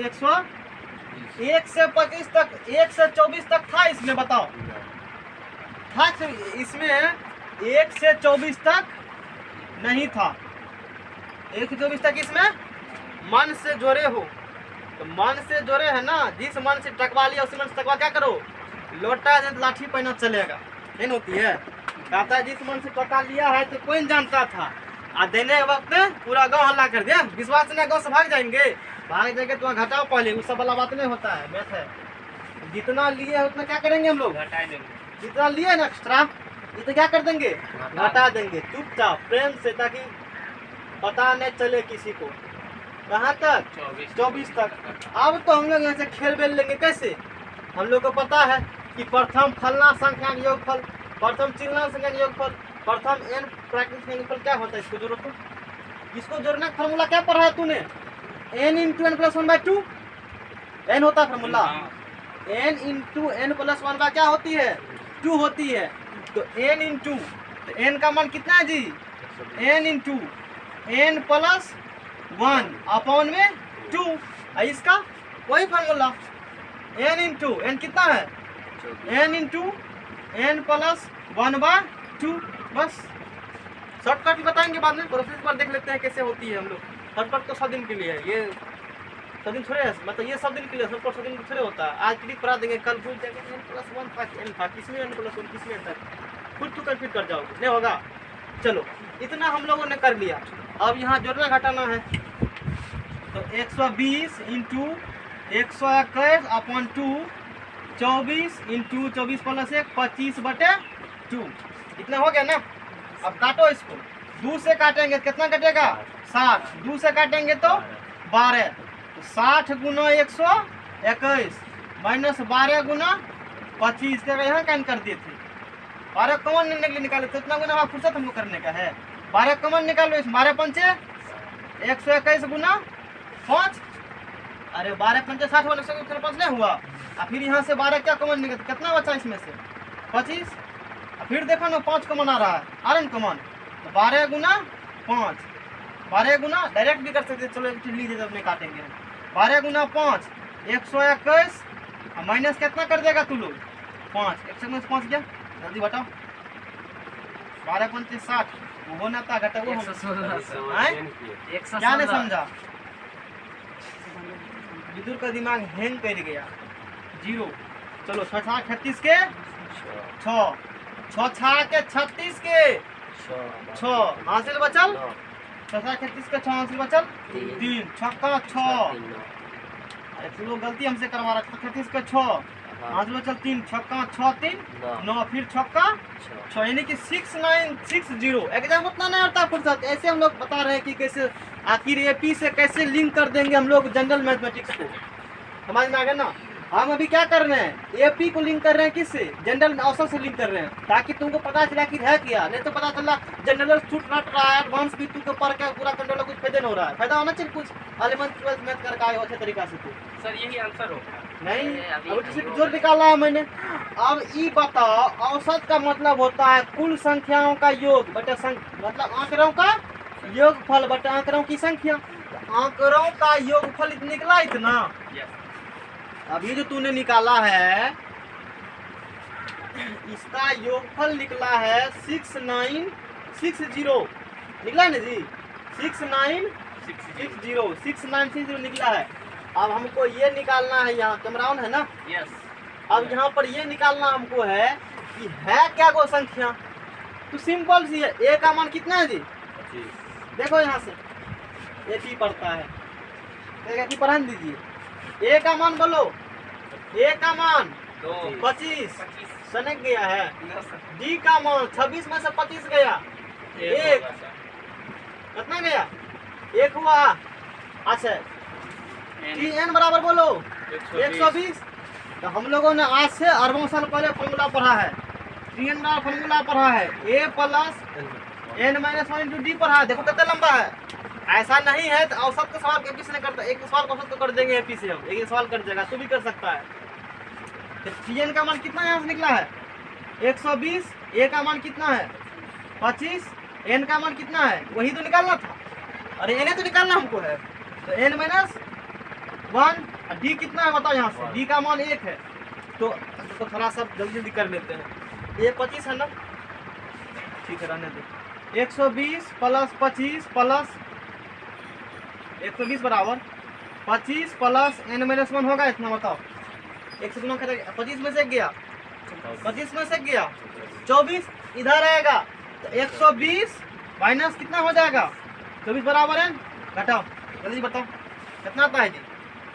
1 से 25 तक 1 से 24 तक था इसमें, बताओ था इसमें 1 से 24 तक नहीं था। 1 से 24 तक इसमें मन से जोड़े हो, तो मन से जोड़े है ना, जिस मन से टकवा लिया उसी मन से टकवा क्या करो, लोटा लाठी पहना चलेगा, नहीं होती है। कहता है जिस मन से टका लिया है तो कोई जानता था, आ देने वक्त पूरा गांव हल्ला कर दिया, विश्वास नहीं गांव से भाग जाएंगे, भाग जाएंगे तो घटाओ पहले, उस सब वाला बात नहीं होता है, मैथ है। जितना लिए है उतना क्या करेंगे हम लोग, घटा देंगे। जितना लिए ना एक्स्ट्रा ये तो क्या कर देंगे, घटा देंगे चुपचाप प्रेम से, ताकि पता नहीं चले किसी को। कहाँ तक 24 तक। अब तो हम लोग यहाँ से खेल बेल लेंगे कैसे, हम लोग को पता है कि प्रथम फलना संख्या का योगफल, प्रथम चिल्ला संख्या का योगफल, प्रथम n प्राकृतिक संख्या का योगफल क्या होता है, इसको जोड़ो तो। इसको जोड़ने का फार्मूला क्या पढ़ा है तूने, n into n plus 1/2 n होता है formula, n into n plus 1 का क्या होती है 2 होती है। तो n इंटू n का मान कितना है जी, n into n plus 1 upon में 2, इसका वही फार्मूला n इंटू n कितना है n इंटू n प्लस 1/2। बस शॉर्टकट बताएंगे बाद में, प्रोसेस पर देख लेते हैं कैसे होती है हम लोग। शॉर्टकट तो 100 दिन के लिए है, ये 100 दिन थोड़े है, मतलब ये 100 दिन के लिए, शॉर्टकट 100 दिन थोड़े होता है। आज क्लिक करा देंगे, कल भूल जाएंगे n प्लस 1 था n था, किसमें n प्लस 1 किसमें था, खुद तो कंफ्यूज कर जाओगे, नहीं होगा। चलो इतना हम लोगों ने कर लिया, अब यहाँ जोड़ना घटाना है। तो 120 इंटू 121 अपॉन 2, 24 इंटू 24 प्लस 1 25/2, इतना हो गया ना। अब काटो इसको, 2 से काटेंगे कितना कटेगा 60, 2 से काटेंगे तो 12, तो 60 गुना 121 माइनस 12 गुना 25 का यहाँ कैन कर दिए थे। 12 कॉमन निकाले तो इतना गुना हमारा फुर्सत हमको करने का है, 12 कॉमन निकालो, 12 पंचे 121 गुना 5, अरे 12 पंचे 60 वाले 105 नहीं हुआ। और फिर यहाँ से 12 क्या कॉमन निकल, कितना बचा इसमें से 25, और फिर देखो ना 5 कॉमन आ रहा है, आ रहा है कॉमन, तो 12 गुना 5, 12 गुना डायरेक्ट भी कर सकते, चलो लीजिए जब नहीं काटेंगे। 12 गुना 5 121 माइनस कितना कर देगा तू लोग 5, 105 गया, जल्दी बताओ 12 पंचे 60, वो होना था घटा वो क्या नहीं समझा, विदुर का दिमाग हैंग कर गया, 0। चलो 6 36 के 6, 6 के 36 के 6 हासिल बचल छठा 33 का 6 आंसर बचल 3 छक्का 6। अरे तुम लोग गलती हमसे करवा रहे थे। 33 का 6 आंसर बचल 3 छक्का 6 3 9 फिर छक्का 6 यानी कि 6960। एग्जाम उतना नहीं होता फुर्सत। ऐसे हम लोग बता रहे हैं कि कैसे आखिर एपी से कैसे लिंक कर देंगे हम लोग जनरल मैथमेटिक्स को। समझ में आ गया ना। हम अभी क्या कर रहे हैं, एपी को लिंक कर रहे हैं किससे, जनरल औसत से लिंक कर रहे हैं, ताकि तुमको पता चला कि है क्या। नहीं तो पता चला जनरल छूट नट रहा है, एडवांस भी तुमको पढ़ के पूरा कंट्रोल कुछ फायदा नहीं हो रहा है। फायदा होना चाहिए कुछ 11th 12th मैथ करके आए हो अच्छे तरीका से। तो सर यही आंसर होगा। नहीं अभी अभी तो सिर्फ जोर निकाला है मैंने। अब ये बताओ औसत का मतलब होता है कुल संख्याओं का योग बटे मतलब आंकड़ों का योगफल बटे आंकड़ों की संख्या। तो आंकड़ों का योगफल निकला इतना। यस अभी जो तूने निकाला है इसका योगफल निकला है 6960 निकला है ना जी। 6960 निकला है। अब हमको ये निकालना है, यहाँ कैमरा ऑन है ना। यस अब यहाँ पर ये निकालना हमको है कि है क्या को संख्या। तो सिंपल सी है। ए का मान कितना है जी, देखो यहाँ से ए की पढ़ता है, ए की पढ़ा दीजिए। ए का मान बोलो, ए का मान 25 सनक गया है। डी का मान 26 में से 25 गया, एक कितना गया, एक हुआ। अच्छा टी एन बराबर बोलो 120। तो हम लोगों ने आज से अरबों साल पहले फॉर्मूला पढ़ा है, टी एन का फॉर्मूला पढ़ा है, a plus n minus 1 into d पढ़ा है। देखो कितना लंबा है। ऐसा नहीं है तो औसत का सवाल एपी से नहीं करता, एक सवाल औसत को कर देंगे एपी से। हम एक सवाल कर देगा तू भी कर सकता है। टी एन का मान कितना यहाँ से निकला है 120, ए का मान कितना है 25, एन का मान कितना है वही तो निकालना था। अरे एन तो निकालना हमको है। तो एन माइनस 1, डी कितना है बताओ यहाँ से। डी का मान 1 है। तो थोड़ा सा जल्दी जल्दी कर लेते हैं। ये 25 है ना, ठीक है रहने दो। 120 प्लस 25 प्लस 120 बराबर 25 प्लस एन माइनस 1 होगा इतना बताओ। 25 में से गया, 25 में से गया 24 इधर आएगा। तो 120 माइनस कितना हो जाएगा 24 बराबर है, घटाओ जल्दी बताओ कितना आता है जी।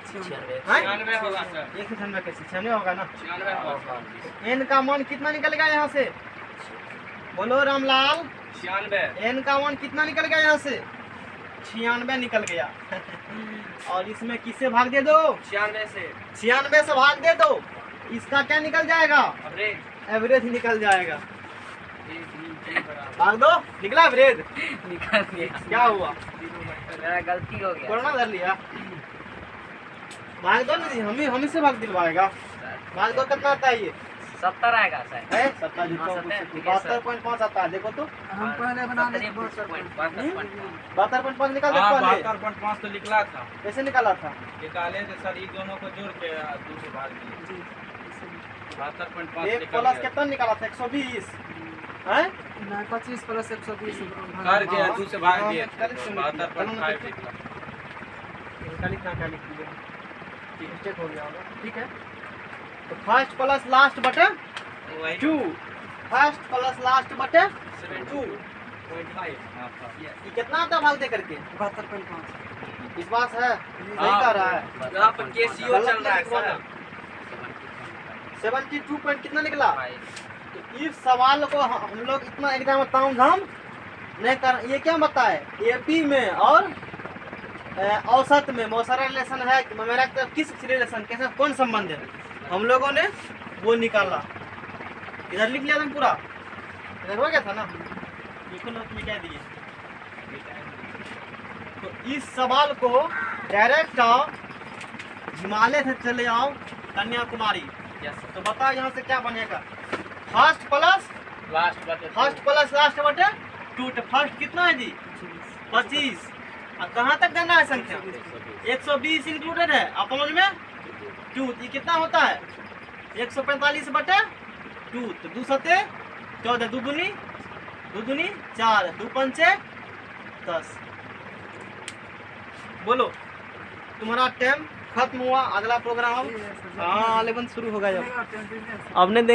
96 होगा सर। 196 कैसे 96 होगा ना। 96 होगा। एन का मान कितना निकलेगा यहाँ से बोलो रामलाल। 96 एन का मान कितना निकल गया यहाँ से 96 निकल गया। और इसमें किससे भाग दे दो 96 से 96 से भाग दे दो, इसका क्या निकल जाएगा एवरेज एवरेज निकल जाएगा। 1 3 4 बराबर भाग दो निकला एवरेज। निकाल दिया। क्या हुआ मेरा गलती हो गया। कोरोना धर लिया। भाग दो ना जी, हम ही से भाग दिलवाएगा। भाग दो कितना आता है ये 70 आएगा सर। है 72.5 आता है। देखो तो हम पहले बना लेते हैं। 72.5 निकाल दे पहले। 72.5 तो निकला था, कैसे निकाला था निकाले थे सर, ये दोनों को जोड़ के 2 से भाग दिए। 72.5 एक निकल प्लस गया। कितना निकाला था 120 है 25 प्लस 120 कर गया, हाँ। 2 से भाग हाँ, दिए। निकाल के सुन लीजिए। 72.5 निकला। क्या लिख दिया मिस्टेक हो गया होगा। ठीक है तो फर्स्ट प्लस लास्ट बटे वही 2, फर्स्ट प्लस लास्ट बटे 72.5 ये कितना आता है भाग दे करके 72.5 विश्वास है नहीं कर रहा है। यहाँ पर केसीओ चल रहा है सर। 72 पॉइंट कितना निकला। तो इस सवाल को हम लोग इतना एग्जाम तामझाम नहीं कर। ये क्या बताए एपी में और औसत में मौसरा रिलेशन है कि मेरा किस रिलेशन कैसा कौन संबंध है हम लोगों ने वो निकाला। इधर लिख लिया था पूरा, इधर हो गया था ना। लिखो नोट में क्या दिए। तो इस सवाल को डायरेक्ट आओ हिमालय से चले आओ कन्याकुमारी। यस तो बताओ यहाँ से क्या बनेगा फर्स्ट प्लस लास्ट बटे लास्ट बटे 2। तो फर्स्ट कितना है जी 25 और कहाँ तक जाना है संख्या 120 इंक्लूडेड है अपॉन में 2। ये कितना होता है 145 बटे 2। तो 2 सते 14, 2 दूनी 4, 2 पंचे 10। बोलो तुम्हारा टाइम खत्म हुआ। अगला प्रोग्राम हाँ 11 शुरू होगा जब अब नहीं देंगे।